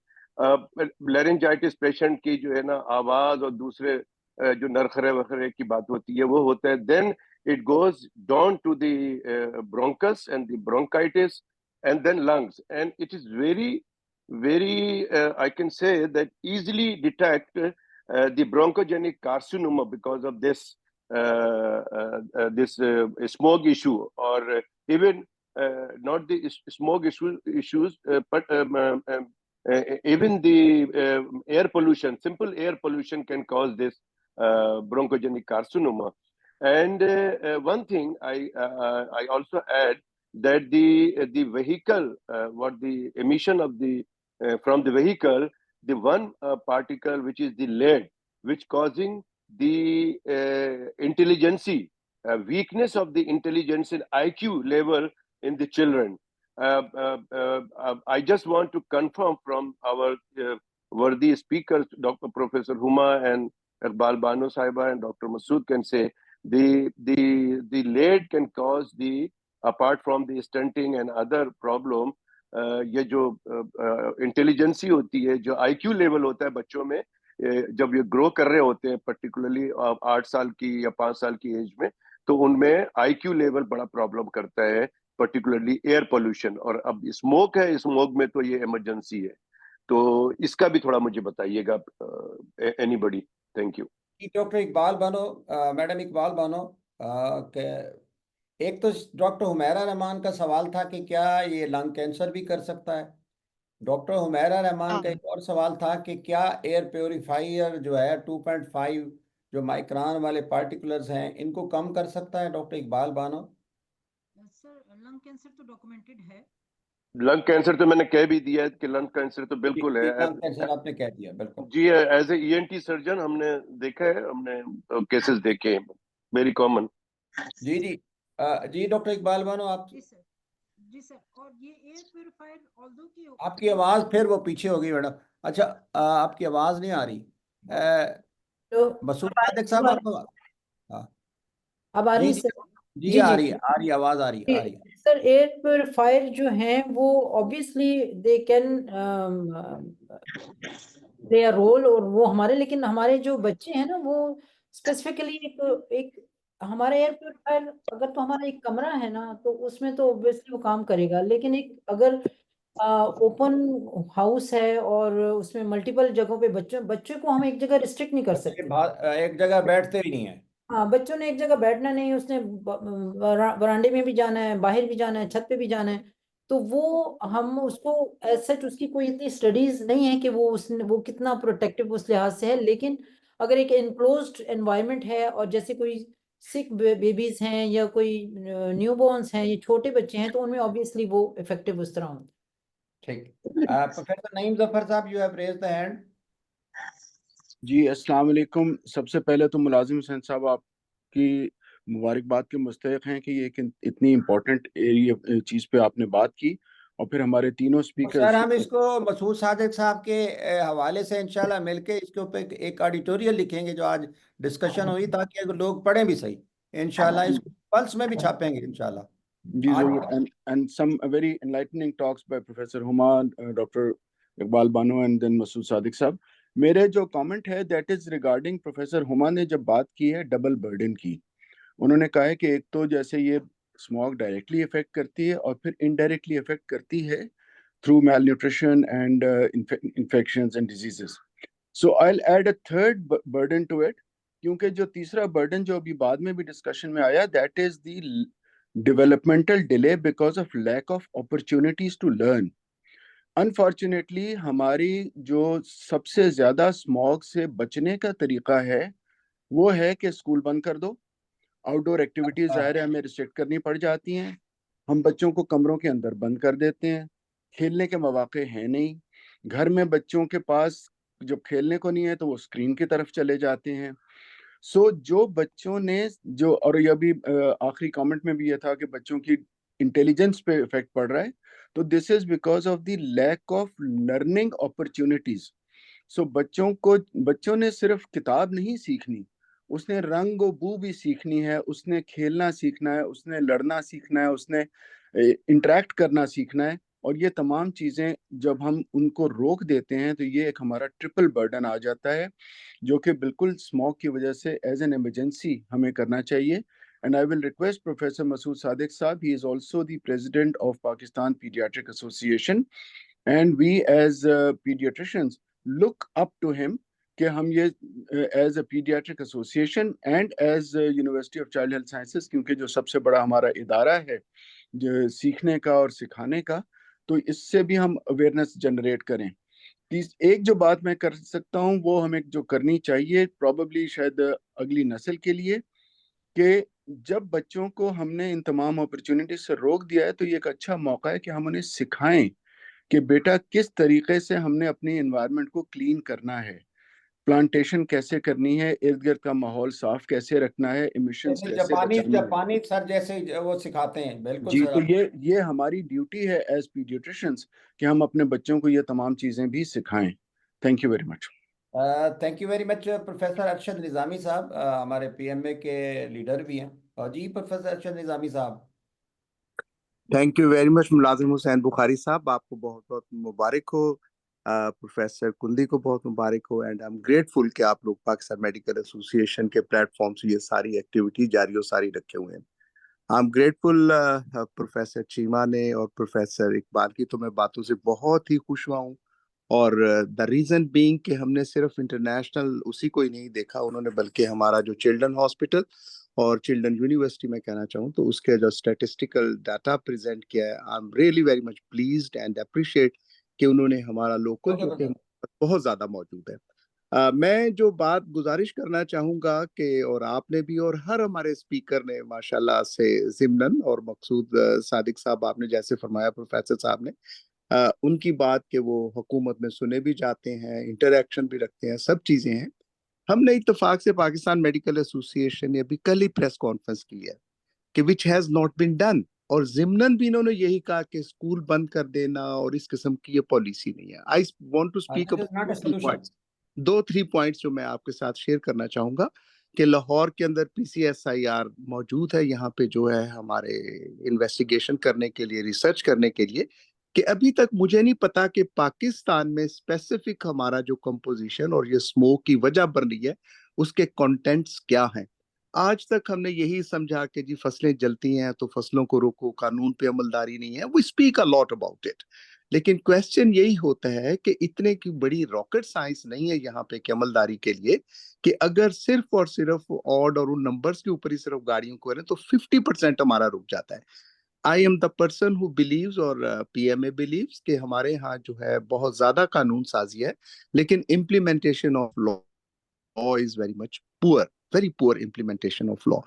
Laryngitis patient की जो है ना आवाज और दूसरे जो नरखरे वखरे की बात होती है वो होता है. Then it goes down to the bronchus and the bronchitis and then lungs, and it is very I can say that easily detect the bronchogenic carcinoma because of this smoke issue, or even not the smoke issues, but even the air pollution. Simple air pollution can cause this bronchogenic carcinoma. And one thing I also add that the vehicle, what the emission of the from the vehicle, the one particle which is the lead, which causing the intelligency, weakness of the intelligence and IQ level in the children. I just want to confirm from our worthy speakers, Dr. Professor Huma and Iqbal Bano Sahiba and Dr. Masood can say the lead can cause the, apart from the stunting and other problem, ये जो intelligence होती है, जो IQ level होता है बच्चों में जब ये ग्रो कर रहे होते हैं, पर्टिकुलरली 8 साल की या 5 साल की एज में, तो उनमें IQ लेवल बड़ा प्रॉब्लम करता है, पर्टिकुलरली एयर पोल्यूशन. और अब स्मोक है, स्मोक में तो ये इमरजेंसी है. तो इसका भी थोड़ा मुझे बताइएगा, anybody. Thank you. Doctor Iqbal Bano, madam Iqbal Bano, एक तो डॉक्टर हुमैरा रहमान का सवाल था कि क्या ये लंग कैंसर भी कर सकता है. डॉक्टर हुमैरा रहमान का एक और सवाल था कि क्या एयर प्योरीफायर जो है 2.5 जो माइक्रोन वाले पार्टिकुलर्स हैं, इनको कम कर सकता है. Doctor Iqbal Bano. Sir, lung cancer तो डॉक्यूमेंटेड है. लंग कैंसर तो मैंने कह भी दिया है कि लंग कैंसर तो बिल्कुल है. लंग कैंसर आपने कह दिया, बिल्कुल जी. एज ए ENT सर्जन हमने देखा है, हमने केसेस देखे हैं, वेरी कॉमन. जी जी जी. डॉक्टर इकबाल बानो, आप. जी सर. और ये एयर प्योरीफायर ऑल्दो की आपकी आवाज फिर वो पीछे हो गई मैडम. अच्छा, आपकी आवाज नहीं आ रही. मसूद सादिक साहब, आपको. हाँ, अब आ रही जी सर. जी, आ रही है आवाज, आ रही है. सर, एयर प्योरीफायर जो हैं वो obviously they can play a role, और वो हमारे, लेकिन हमारे जो बच्चे हैं ना वो स्पेसिफिकली एक हमारा एयर प्योरीफायर, अगर तो हमारा एक कमरा है ना तो उसमें तो ऑब्वियसली वो काम करेगा, लेकिन एक अगर ओपन हाउस है और उसमें मल्टीपल जगहों पे बच्चों को हम एक जगह रिस्ट्रिक्ट नहीं कर सकते. एक जगह बैठते ही नहीं है. हाँ, बच्चों ने एक जगह बैठना नहीं, उसने बरामदे में भी जाना है, बाहर भी जाना है, छत पे भी जाना है. तो वो हम उसको एज सच उसकी कोई इतनी स्टडीज नहीं है कि वो कितना प्रोटेक्टिव उस लिहाज से है, लेकिन अगर एक एनक्लोज्ड एनवायरनमेंट है और जैसे कोई सिक बेबीज हैं या कोई न्यूबॉर्न्स हैं, ये छोटे बच्चे हैं, तो उनमें ऑब्वियसली वो इफेक्टिव उस तरह होता है. ठीक. प्रोफेसर नईम जफर साहब, you have raised the hand. जी, अस्सलाम वालेकुम. सबसे पहले तो मुलाजिम हुसैन साहब आपकी मुबारकबाद के मुस्तहिक हैं कि ये एक इतनी इम्पोर्टेंट एरिया चीज़ पे आपने बात की, और फिर हमारे तीनों स्पीकर. सर, हम इसको मसूद सादिक साहब के हवाले से इंशाल्लाह मिलके इसके ऊपर एक एडिटोरियल लिखेंगे जो आज डिस्कशन हुई, ताकि लोग पढ़ें भी सही. इंशाल्लाह इसको पल्स में भी छापेंगे इंशाल्लाह. जी जरूर. and some very enlightening talks by Professor Huma, Dr. Iqbal Bano and then Masood Sadiq साहब. मेरे जो कमेंट है that is regarding professor Huma ने जब बात की है डबल बर्डन की. उन्होंने कहा है कि एक तो जैसे ये स्मोक डायरेक्टली इफेक्ट करती है और फिर इनडायरेक्टली इफेक्ट करती है through malnutrition and infections and diseases. So I will add a third burden to it, क्योंकि जो तीसरा बर्डन जो अभी बाद में भी डिस्कशन में आया, that is the developmental delay because of lack of opportunities to learn. Unfortunately, हमारी जो सबसे ज़्यादा स्मॉग से बचने का तरीका है वो है कि स्कूल बंद कर दो, आउटडोर एक्टिविटीज़ ज़ाहिर है हमें रिस्ट्रिक्ट करनी पड़ जाती हैं, हम बच्चों को कमरों के अंदर बंद कर देते हैं, खेलने के मौके हैं नहीं, घर में बच्चों के पास जब खेलने को नहीं है तो वो स्क्रीन की तरफ चले जाते हैं। सो जो बच्चों ने जो, और ये अभी आखिरी कमेंट में भी ये था कि बच्चों की इंटेलिजेंस पे इफेक्ट पड़ रहा है, तो this is because of the lack of learning opportunities. So बच्चों ने सिर्फ किताब नहीं सीखनी, उसने रंग और बू भी सीखनी है, उसने खेलना सीखना है, उसने लड़ना सीखना है, उसने इंटरेक्ट करना सीखना है। और ये तमाम चीज़ें जब हम उनको रोक देते हैं तो ये एक हमारा ट्रिपल बर्डन आ जाता है, जो कि बिल्कुल स्मोक की वजह से एज एन इमरजेंसी हमें करना चाहिए। And I will request Professor Masood Sadiq Saab, he is also the president of Pakistan Pediatric Association, and we as pediatricians look up to him कि हम ये as a paediatric association and as university of child health sciences, क्योंकि जो सबसे बड़ा हमारा इदारा है जो सीखने का और सिखाने का, तो इससे भी हम अवेयरनेस जनरेट करें। एक जो बात मैं कर सकता हूँ वो हमें जो करनी चाहिए प्रॉबेबली शायद अगली नस्ल के लिए, कि जब बच्चों को हमने इन तमाम अपॉर्चुनिटी से रोक दिया है तो ये एक अच्छा मौका है कि हम उन्हें सिखाएं कि बेटा किस तरीके से हमने अपनी एनवायरनमेंट को क्लीन करना है, प्लांटेशन कैसे करनी है, इर्द गिर्द का माहौल साफ कैसे रखना है, इमिशंस जैसे कैसे जापानी बचानी है। जापानी सर जैसे वो सिखाते हैं, बिल्कुल जी, सर। तो ये हमारी ड्यूटी है एज पीडियाट्रिशियंस कि हम अपने बच्चों को ये तमाम चीजें भी सिखाएं। Thank you very much. Thank you very much professor Arshad Nizami साहब, हमारे पीएमए के लीडर भी हैं। और जी प्रोफेसर अरशद निज़ामी साहब। थैंक यू वेरी मच मुलाजिम हुसैन बुखारी साहब, आपको बहुत बहुत मुबारक हो। प्रोफेसर कुंदी को बहुत मुबारक हो। एंड आई एम ग्रेटफुल कि आप लोग पाकिस्तान मेडिकल एसोसिएशन के प्लेटफॉर्म से ये सारी एक्टिविटी जारी और सारी रखे हुए हैं। I am grateful professor Cheema ने और प्रोफेसर इकबाल की तो मैं बातों से बहुत ही खुश हुआ हूँ। और द रीजन बीइंग कि हमने सिर्फ इंटरनेशनल उसी को ही नहीं देखा उन्होंने, बल्कि हमारा जो चिल्ड्रन हॉस्पिटल और चिल्ड्रन यूनिवर्सिटी में कहना चाहूँ तो उसके जो स्टैटिस्टिकल डाटा प्रेजेंट किया है, I am really very much pleased and appreciate कि उन्होंने हमारा लोकल जो कि बहुत ज्यादा मौजूद है। मैं जो बात गुजारिश करना चाहूंगा कि, और आपने भी और हर हमारे स्पीकर ने माशाल्लाह से जिमनन और मकसूद सादिक साहब आपने जैसे फरमाया प्रोफेसर साहब ने, उनकी बात कि वो हुकूमत में सुने भी जाते हैं, इंटरेक्शन भी रखते हैं, सब चीजें हैं। हमने इत्तेफाक से पाकिस्तान मेडिकल एसोसिएशन ने अभी कल ही प्रेस कॉन्फ्रेंस की है कि which has not been done, और जिमनन भी इन्होंने यही कहा कि स्कूल बंद कर देना और इस किस्म की ये पॉलिसी नहीं है। I want to speak about दो थ्री पॉइंट्स जो मैं आपके साथ शेयर करना चाहूंगा कि लाहौर के अंदर PCSIR मौजूद है, यहाँ पे जो है हमारे इन्वेस्टिगेशन करने के लिए, रिसर्च करने के लिए, कि अभी तक मुझे नहीं पता कि पाकिस्तान में स्पेसिफिक हमारा जो कंपोजिशन और ये स्मोक की वजह बन रही है उसके कंटेंट्स क्या हैं। आज तक हमने यही समझा कि जी फसलें जलती हैं तो फसलों को रोको, कानून पे अमलदारी नहीं है, we speak a lot about it. लेकिन क्वेश्चन यही होता है कि इतने की बड़ी रॉकेट साइंस नहीं है यहाँ पे कि अमलदारी के लिए, कि अगर सिर्फ और सिर्फ ऑड और उन नंबर्स के ऊपर ही सिर्फ गाड़ियों को करें तो 50% हमारा रुक जाता है। I am the person who believes और PMA बिलीव्स कि हमारे यहाँ जो है बहुत ज्यादा कानून साजी है, लेकिन implementation of law is very much poor, very poor implementation of law.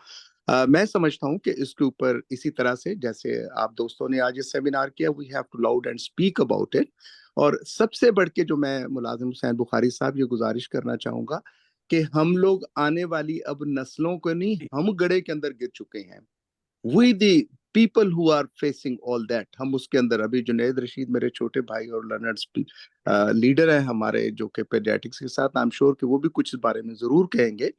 मैं समझता हूँ कि इसके ऊपर इसी तरह से जैसे आप दोस्तों ने आज ये सेमिनार किया, we have to loud and speak about it. और सबसे बढ़ के जो मैं मुलाजिम हुसैन बुखारी साहब ये गुजारिश करना चाहूंगा कि हम लोग आने वाली अब नस्लों को नहीं, हम गड्ढे के अंदर गिर चुके हैं। We the people who are facing all that, हम उसके अंदर, अभी जुनैद रशीद मेरे छोटे भाई और लर्नर्स लीडर हैं हमारे जो कि पेडियाट्रिक्स के साथ, आई एम श्योर कि वो भी कुछ इस बारे में जरूर कहेंगे।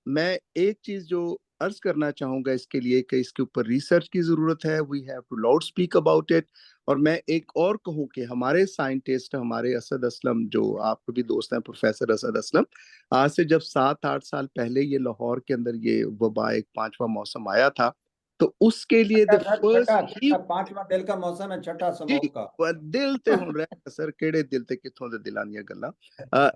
मैं एक चीज जो अर्ज करना चाहूंगा इसके लिए कि इसके ऊपर रिसर्च की जरूरत है, we have to loud speak about it. और मैं एक और कहूँ कि हमारे साइंटिस्ट, हमारे असद असलम जो आपके भी दोस्त हैं, प्रोफेसर असद असलम, आज से जब 7-8 साल पहले ये लाहौर के अंदर ये वबा एक 5वां मौसम आया था, तो उसके लिए द फर्स्ट पांचवा दिल का मौसम है, छठा स्मोक का। दिल ते हुन रहा सर, केड़े दिल ते किथों दे दिलां दियां गल्लां।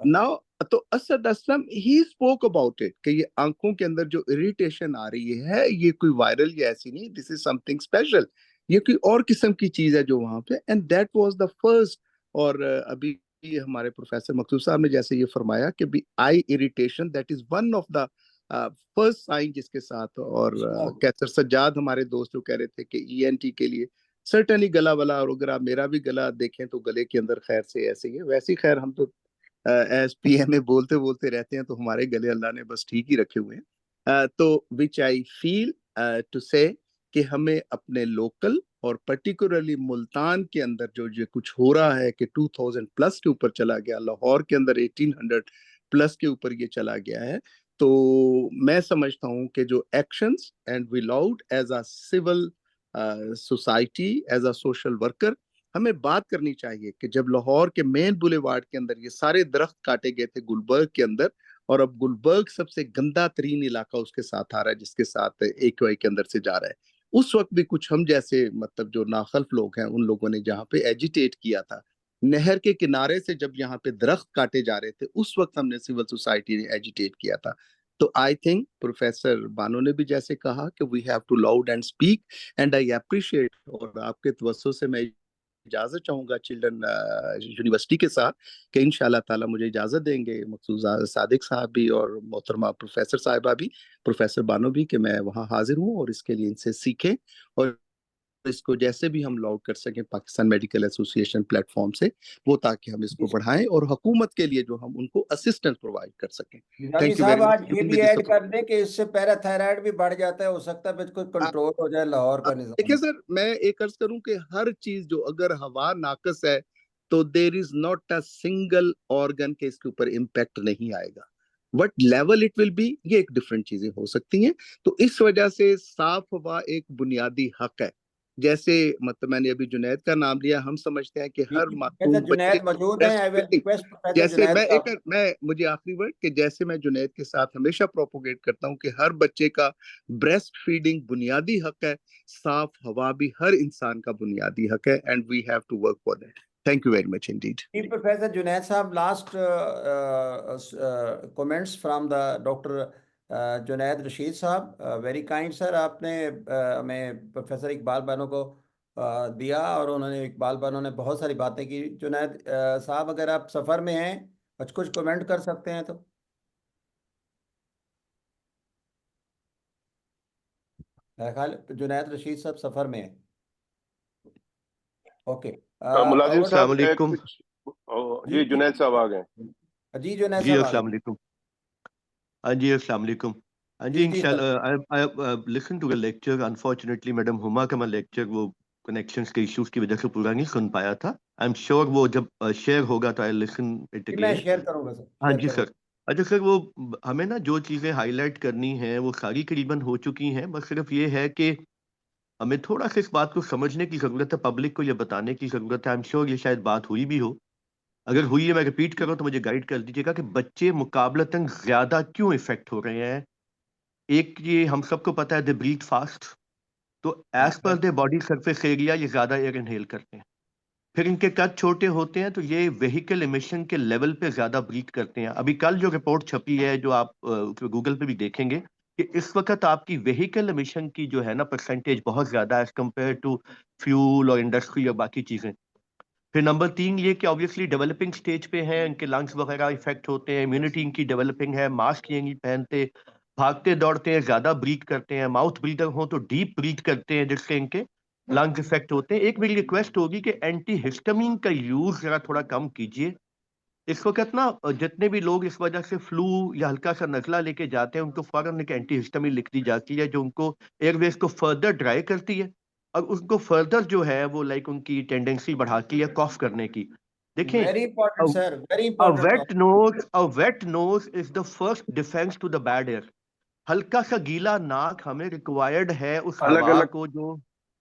नाउ तो Asad Aslam he spoke about it कि ये आंखों के अंदर जो इरिटेशन आ रही है ये कोई वायरल या ऐसी नहीं, दिस इज समथिंग स्पेशल, ये कोई और किस्म की चीज है जो वहां पे, and that was the first. और अभी हमारे प्रोफेसर मकसूद साहब ने जैसे ये फरमाया कि भी eye irritation that is one of the first sign जिसके साथ, और कैसर सज्जाद हमारे दोस्त जो कह रहे थे कि ईएनटी के लिए सर्टनली गला वाला, और अगर आप मेरा भी गला देखें तो गले के अंदर खैर से ऐसे ही है, वैसे ही खैर हम तो एज पीएमए बोलते बोलते रहते हैं, तो हमारे गले अल्लाह ने बस ठीक ही रखे हुए हैं। तो विच आई फील टू से कि हमें अपने लोकल और पर्टिकुलरली मुल्तान के अंदर जो जो कुछ हो रहा है कि 2000 प्लस के ऊपर चला गया, लाहौर के अंदर 1800 प्लस के ऊपर ये चला गया है, तो मैं समझता हूं कि जो actions and we loud as a civil society, as a social worker, हमें बात करनी चाहिए कि जब लाहौर के मेन बुलेवार्ड के अंदर ये सारे दरख्त काटे गए थे गुलबर्ग के अंदर, और अब गुलबर्ग सबसे गंदा तरीन इलाका उसके साथ आ रहा है, जिसके साथ AQI के अंदर से जा रहा है, उस वक्त भी कुछ हम जैसे मतलब जो नाखल्फ लोग हैं उन लोगों ने जहाँ पे एजिटेट किया था, नहर के किनारे से जब यहाँ पे दरख्त काटे जा रहे थे, उस वक्त हमने सिविल सोसाइटी ने एजिटेट किया था। तो आई थिंक प्रोफेसर बानो ने भी जैसे कहा कि we have to loud and speak, and I appreciate, और आपके तवज्जो से मैं इजाजत चाहूंगा चिल्ड्रन यूनिवर्सिटी के साथ कि इंशाल्लाह ताला मुझे इजाजत देंगे मकसूद सादिक साहब भी और मोहतरमा प्रोफेसर साहिबा भी, प्रोफेसर बानो भी, कि मैं वहाँ हाजिर हूँ और इसके लिए इनसे सीखें, और इसको जैसे भी हम लॉन्च कर सकें पाकिस्तान मेडिकल एसोसिएशन प्लेटफॉर्म से, वो ताकि हम इसको बढ़ाएं और हुकूमत के लिए जो हम उनको असिस्टेंस प्रोवाइड कर सकें। निजामी थैंक यू साहब, वेरी आज मच। ये भी ऐड कर दें कि इससे पैराथायराइड भी बढ़ जाता है, हो सकता है बिल्कुल कंट्रोल हो जाए लाहौर का निजाम। देखिए सर, मैं एक अर्ज करूं कि हर चीज जो अगर हवा नाकस है तो there is not a single organ के इसके ऊपर इम्पैक्ट नहीं आएगा, what level it will be, ये एक डिफरेंट चीजें हो सकती हैं। तो इस वजह से साफ हवा एक बुनियादी हक है। जैसे मतलब मैंने अभी जुनैद का नाम लिया, हम समझते हैं कि हर मासूम बच्चे जुनैद की मौजूद हैं, I will breastfeeding, request professor जैसे जुनैद साहब। मैं मुझे आखिरी वर्ड कि जैसे मैं जुनैद के साथ हमेशा प्रोपोगेट करता हूं कि हर बच्चे का ब्रेस्ट फीडिंग बुनियादी हक है, साफ हवा भी हर इंसान का बुनियादी हक है, and we have to work for that. Thank you very much indeed. Professor Junaid साहब, last comments from the doctor Junaid Rashid साहब, वेरी काइंड सर, आपने हमें प्रोफेसर इकबाल बानो को दिया, और उन्होंने इकबाल बानो ने बहुत सारी बातें की। जुनैद साहब, अगर आप सफ़र में हैं, कुछ कमेंट कर सकते हैं तो। ख्याल जुनैद रशीद साहब सफ़र में हैं। ओके, मुलाजिम और साहब अस्सलामुअलैकुम। जी जुनैद साहब आ गए। जी जुनैद जी साहब आ अस्सलाम गए। वालेकुम। हाँ जी अस्सलाम वालेकुम। हाँ जी जी जी सर। इंशाल्लाह I listen to the lecture. Unfortunately madam Huma का मैं लेक्चर वो कनेक्शंस के इश्यूज की वजह से पूरा नहीं सुन पाया था। आई एम श्योर वो जब शेयर होगा तो आई लिसन इट जी मैं अगेन। शेयर करूंगा सर, हाँ शेयर जी करूंगा। सर। अच्छा सर, वो हमें ना जो चीज़ें हाईलाइट करनी है वो सारी करीबन हो चुकी हैं, बस सिर्फ ये है कि हमें थोड़ा सा इस बात को समझने की ज़रूरत है, पब्लिक को ये बताने की ज़रूरत है। आई एम श्योर ये शायद बात हुई भी हो, अगर हुई है मैं रिपीट करूँ तो मुझे गाइड कर दीजिएगा कि बच्चे मुकाबलतन ज्यादा क्यों इफेक्ट हो रहे हैं। एक ये हम सबको पता है, दे ब्रीथ फास्ट, तो एज पर हाँ, दे बॉडी सरफेस एरिया ये ज्यादा एयर इनहेल करते हैं। फिर इनके कद छोटे होते हैं तो ये व्हीकल एमिशन के लेवल पे ज्यादा ब्रीथ करते हैं। अभी कल जो रिपोर्ट छपी है, जो आप गूगल पे भी देखेंगे, कि इस वक्त आपकी व्हीकल एमिशन की जो है ना परसेंटेज बहुत ज्यादा एज कम्पेयर टू फ्यूल और इंडस्ट्री और बाकी चीजें। फिर नंबर 3 ये कि ऑब्वियसली डेवलपिंग स्टेज पे हैं, इनके लंग्स वगैरह इफेक्ट होते हैं, इम्यूनिटी इनकी डेवलपिंग है, मास्क ये नहीं पहनते, भागते दौड़ते हैं, ज्यादा ब्रीथ करते हैं, माउथ ब्रीदर हो तो डीप ब्रीथ करते हैं जिससे इनके लंग्स इफेक्ट होते हैं। एक मेरी रिक्वेस्ट होगी कि एंटी हिस्टामिन का यूज जरा थोड़ा कम कीजिए। इस वक्त ना जितने भी लोग इस वजह से फ्लू या हल्का सा नजला लेके जाते हैं, उनको फौरन एक एंटी हिस्टामिन लिख दी जाती है जो उनको एयरवेज को फर्दर ड्राई करती है और उसको फर्दर जो है वो लाइक उनकी टेंडेंसी बढ़ाती है कॉफ करने की। देखें, very important sir, very a important. wet nose is the first defense to the bad air। हल्का सा गीला नाक हमें रिक्वायर्ड है उस अलग हवा अलग को जो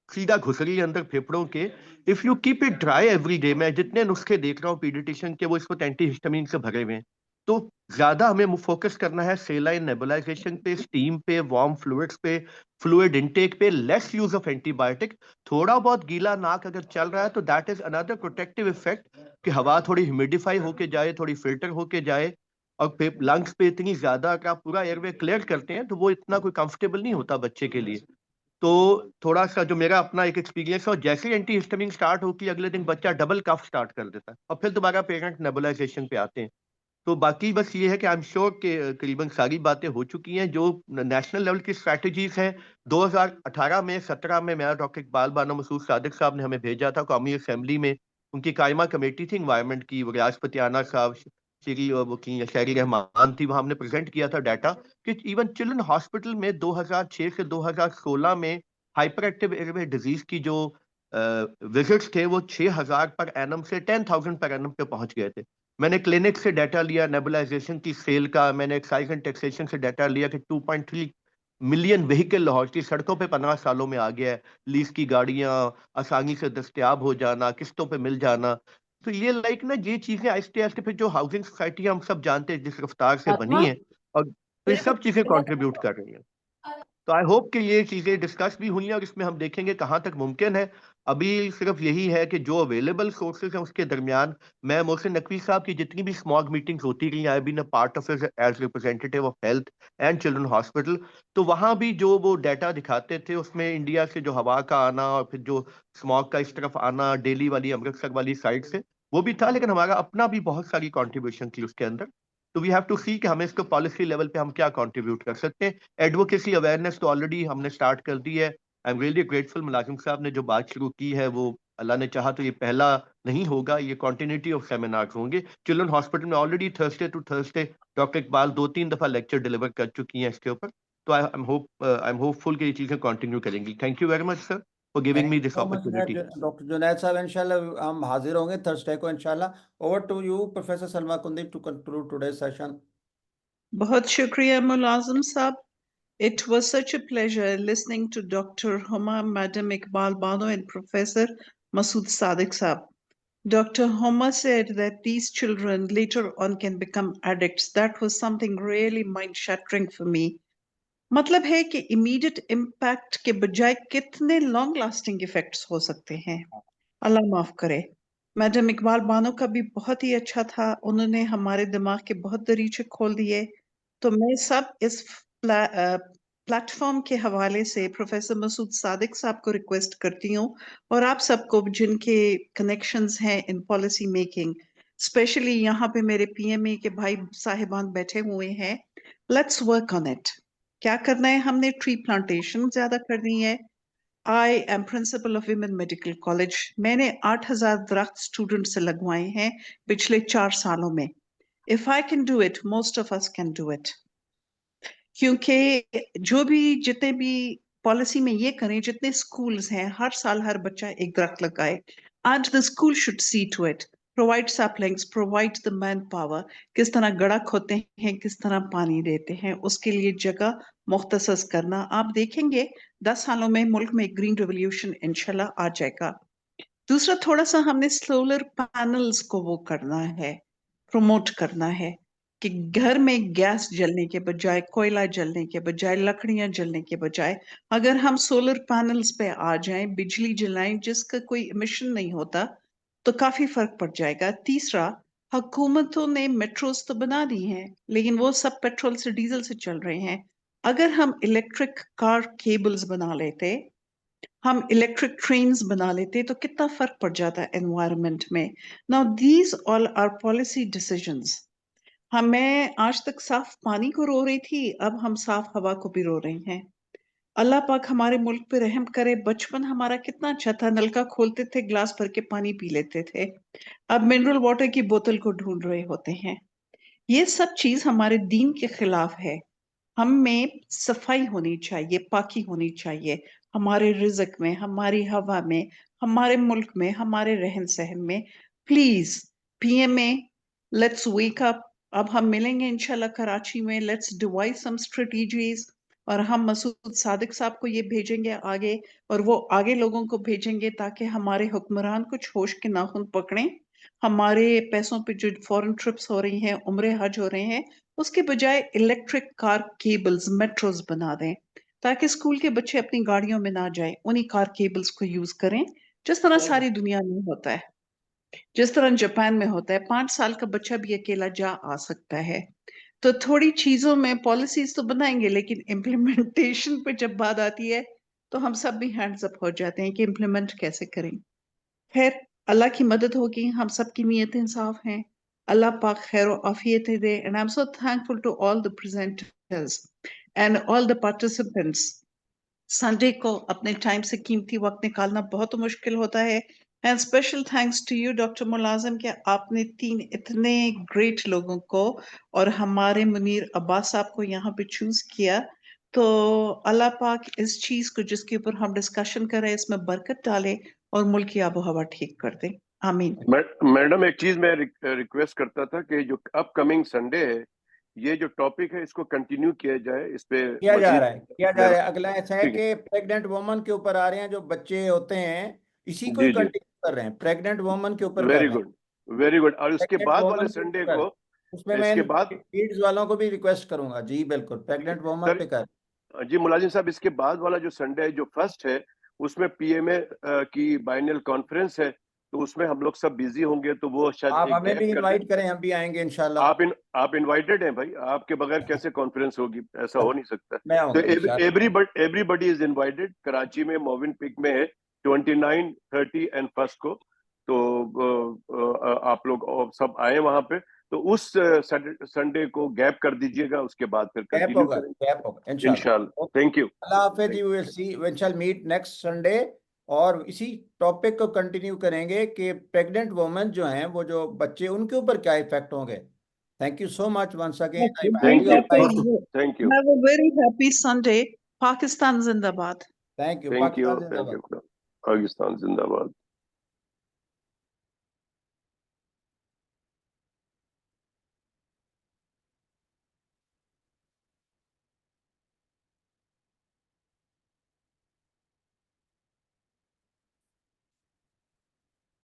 सीधा घुस रही है अंदर फेफड़ों के। If you keep it dry every day, मैं जितने नुस्खे देख रहा हूँ पीडियाट्रिशियन के, वो इसको एंटी हिस्टामिन से भरे हुए हैं। तो ज्यादा हमें फोकस करना है सेलाइन नेबुलाइजेशन पे, स्टीम पे, वार्म फ्लूइड्स पे, फ्लूइड इनटेक पे, लेस यूज ऑफ एंटीबायोटिक। थोड़ा बहुत गीला नाक अगर चल रहा है तो that is another protective effect कि हवा थोड़ी ह्यूमिडिफाई होके जाए, थोड़ी फिल्टर होके जाए। और लंग्स पे इतनी ज्यादा अगर आप पूरा एयरवे क्लियर करते हैं तो वो इतना कोई कंफर्टेबल नहीं होता बच्चे के लिए। तो थोड़ा सा जो मेरा अपना एक एक्सपीरियंस है, और जैसे ही एंटी हिस्टामिन स्टार्ट होती है अगले दिन बच्चा डबल कफ स्टार्ट कर देता है और फिर दोबारा पेरेंट नेबुलाइजेशन पे आते हैं। तो बाकी बस ये है कि आई एम श्योर कि करीबन सारी बातें हो चुकी हैं। जो नेशनल लेवल की स्ट्रैटेजीज हैं 2018 में 17 में मेरा डॉक्टर इकबाल बानो मसूद सादिक साहब ने हमें भेजा था कौमी असेंबली में। उनकी कायमा कमेटी थी इन्वायरमेंट की, वो रियासत आना साहब श्री वकील शहरी रहमान थी, वहां हमने प्रेजेंट किया था डाटा कि इवन चिल्ड्रन हॉस्पिटल में 2006 से 2016 में हाइपर एक्टिव एयरवे डिजीज की जो विजिट्स थे वो 6000 पर एनम से 10,000 पर एनम पे पहुंच गए थे। मैंने क्लिनिक से डाटा लिया, नेबुलाइजेशन की सेल का, मैंने एक्साइज एंड टैक्सेशन से डाटा लिया कि 2.3 मिलियन व्हीकल लाहौर की सड़कों पे 15 सालों में आ गया है। लीज की गाड़ियां आसानी से दस्तयाब हो जाना, किस्तों पे मिल जाना। तो ये लाइक ना ये चीजें आहिस्ते आहिस्ते फिर जो हाउसिंग सोसाइटी हम सब जानते हैं जिस रफ्तार से बनी है, और तो ये सब चीजें कंट्रीब्यूट कर रही हैं। तो आई होप कि ये चीजें डिस्कस भी हुई हैं और इसमें हम देखेंगे कहाँ तक मुमकिन है। अभी सिर्फ यही है कि जो अवेलेबल सोर्सेज हैं उसके दरमियान मैं मोहसिन नकवी साहब की जितनी भी स्मॉग मीटिंग्स होती रही, I been a part of as representative of health and children hospital, तो वहाँ भी जो वो डाटा दिखाते थे उसमें इंडिया से जो हवा का आना और फिर जो स्मॉग का इस तरफ आना डेली वाली अमृतसर वाली साइड से वो भी था, लेकिन हमारा अपना भी बहुत सारी कॉन्ट्रीब्यूशन थी उसके अंदर। तो वी हैव टू सी कि हमें इसको पॉलिसी लेवल पे हम क्या कंट्रीब्यूट कर सकते हैं। एडवोकेसी अवेयरनेस तो ऑलरेडी हमने स्टार्ट कर दी है। आई एम रियली ग्रेटफुल मुलाजिम साहब ने जो बात शुरू की है वो अल्लाह ने चाहा तो ये पहला नहीं होगा, ये कंटिन्यूटी ऑफ सेमिनार्स होंगे। चिल्ड्रन हॉस्पिटल में already Thursday to Thursday doctor Iqbal 2-3 दफा लेक्चर डिलीवर कर चुकी हैं इसके ऊपर। तो आई एम होपफुल कि ये चीजें कंटिन्यू करेंगी। Thank you very much sir for giving me this opportunity. Doctor Junaid साहब, इंशाल्लाह हम हाजिर होंगे थर्सडे को इंशाल्लाह। Over to you professor Salma Kundi to conclude today's session. बहुत शुक्रिया मुलाजिम साहब। It was such a pleasure listening to Dr. Huma, Madam Iqbal Bano, and Professor Masood Sadiq Saab. Dr. Huma said that these children later on can become addicts. That was something really mind-shattering for me. मतलब है कि immediate impact के बजाय कितने long-lasting effects हो सकते हैं। अल्लाह माफ करे। मैडम इकबाल बानो का भी बहुत ही अच्छा था, उन्होंने हमारे दिमाग के बहुत दरीचे खोल दिए। तो मैं सब इस प्लेटफॉर्म के हवाले से प्रोफेसर मसूद सादिक साहब को रिक्वेस्ट करती हूँ और आप सबको जिनके कनेक्शंस हैं इन पॉलिसी मेकिंग, स्पेशली यहाँ पे मेरे पीएमए के भाई साहिबान बैठे हुए हैं, लेट्स वर्क ऑन इट। क्या करना है? हमने ट्री प्लांटेशन ज्यादा करनी है। I am principal of Women Medical College. मैंने 8,000 दरख्त स्टूडेंट से लगवाए हैं पिछले 4 सालों में। If I can do it, most of us can do it. क्योंकि जो भी जितने भी पॉलिसी में ये करें, जितने स्कूल्स हैं, हर साल हर बच्चा एक दरख्त लगाए। And the school should see to it. Provide saplings, provide the manpower. किस तरह गड़ा खोते हैं, किस तरह पानी देते हैं, उसके लिए जगह मुख्तसस करना। आप देखेंगे 10 सालों में मुल्क में ग्रीन रेवोल्यूशन इंशाल्लाह आ जाएगा। दूसरा, थोड़ा सा हमने सोलर पैनल्स को वो करना है, प्रमोट करना है कि घर में गैस जलने के बजाय, कोयला जलने के बजाय, लकड़ियां जलने के बजाय अगर हम सोलर पैनल्स पे आ जाएं, बिजली जलाएं जिसका कोई इमिशन नहीं होता, तो काफी फर्क पड़ जाएगा। तीसरा, हुकूमतों ने मेट्रोज तो बना दी हैं, लेकिन वो सब पेट्रोल से डीजल से चल रहे हैं। अगर हम इलेक्ट्रिक कार केबल्स बना लेते, हम इलेक्ट्रिक ट्रेन्स बना लेते, तो कितना फर्क पड़ जाता है एनवायरनमेंट में। Now these all are policy decisions. मैं आज तक साफ पानी को रो रही थी, अब हम साफ हवा को भी रो रहे हैं। अल्लाह पाक हमारे मुल्क पे रहम करे। बचपन हमारा कितना अच्छा था, नलका खोलते थे, ग्लास भर के पानी पी लेते थे। अब मिनरल वाटर की बोतल को ढूंढ रहे होते हैं। ये सब चीज हमारे दीन के खिलाफ है। हम में सफाई होनी चाहिए, पाकी होनी चाहिए, हमारे रिज़्क में, हमारी हवा में, हमारे मुल्क में, हमारे रहन सहन में। Please PMA, let's wake up. अब हम मिलेंगे इंशाल्लाह कराची में, लेट्स डिवाइस सम स्ट्रेटजीज, और हम मसूद सादिक साहब को ये भेजेंगे आगे, और वो आगे लोगों को भेजेंगे, ताकि हमारे हुक्मरान कुछ होश के नाखून पकड़ें। हमारे पैसों पे जो फॉरेन ट्रिप्स हो रही हैं, उम्रे हज हो रहे हैं, उसके बजाय इलेक्ट्रिक कार केबल्स, मेट्रोज बना दें, ताकि स्कूल के बच्चे अपनी गाड़ियों में ना जाएं, उन्हीं कार केबल्स को यूज करें, जिस तरह सारी दुनिया में होता है, जिस तरह जापान में होता है। 5 साल का बच्चा भी अकेला जा आ सकता है। तो थोड़ी चीजों में पॉलिसीज तो बनाएंगे, लेकिन इम्प्लीमेंटेशन पे जब बात आती है तो हम सब भी हैंड्स अप हो जाते हैं कि इम्प्लीमेंट कैसे करें। खैर, अल्लाह की मदद होगी, हम सब की नीयतें साफ हैं। Allah Pak khair afiyat de. And I'm so thankful to all the presenters and all the participants. Sunday को अपने टाइम से कीमती वक्त निकालना बहुत मुश्किल होता है and special thanks to you doctor Mulazim कि आपने 3 इतने ग्रेट लोगों को और हमारे मुनीर अब्बास साहब को यहाँ पे चूज किया। तो अल्लाह पाक इस चीज को जिसके ऊपर हम डिस्कशन कर रहे हैं इसमें बरकत डाले और मुल्क की आबो हवा ठीक कर दे। आमीन। मैडम एक चीज मैं रिक्वेस्ट करता था कि जो अपकमिंग संडे है ये जो टॉपिक है इसको कंटिन्यू किया जाए, इस पे किया जा रहा है। अगला ऐसा है ठीक कि प्रेग्नेंट वुमन के ऊपर आ रहे हैं, जो बच्चे होते हैं इसी को जी, ही जी। कंटिन्यू कर रहे हैं, प्रेग्नेंट वुमन के ऊपर कर वेरी रहे हैं। Good, very good. और उसके Pregnant बाद woman वाले के संडे ऊपर को उसमें मैं इसके बाद किड्स वालों को भी रिक्वेस्ट करूंगा। जी बिल्कुल, प्रेग्नेंट वुमन सर पे कर। जी मुलाजिम साहब, इसके बाद वाला जो संडे है जो फर्स्ट है उसमें पीएमए की बाइनल कॉन्फ्रेंस है, तो उसमें हम लोग सब बिजी होंगे, तो वो शायद आप एक हमें गैप भी कर दें। इनवाइट करें, हम भी आएंगे इंशाल्लाह। आप इनवाइटेड हैं भाई, आपके बगैर कैसे कॉन्फ्रेंस होगी, ऐसा हो नहीं सकता। मैं तो आऊंगा इंशाल्लाह। Everybody is invited. कराची में मोविन पिक में है 29, 30 एंड 1 को, तो आप लोग सब आए वहां पे। तो उस संडे को गैप कर दीजिएगा, उसके बाद फिर कंटिन्यू करेंगे गैप होगा इंशाल्लाह। इंशाल्लाह। Thank you. अल्लाह हाफिज जी, will see, we shall meet next Sunday और इसी टॉपिक को कंटिन्यू करेंगे कि प्रेग्नेंट वुमेन जो हैं, वो जो बच्चे, उनके ऊपर क्या इफेक्ट होंगे। Thank you so much once again. I am thank highly you, obliged. Thank you, Have a very happy Sunday. Pakistan Zindabad. Thank you. Thank you, Pakistan thank जिंदाबाद। यू। पाकिस्तान जिंदाबाद।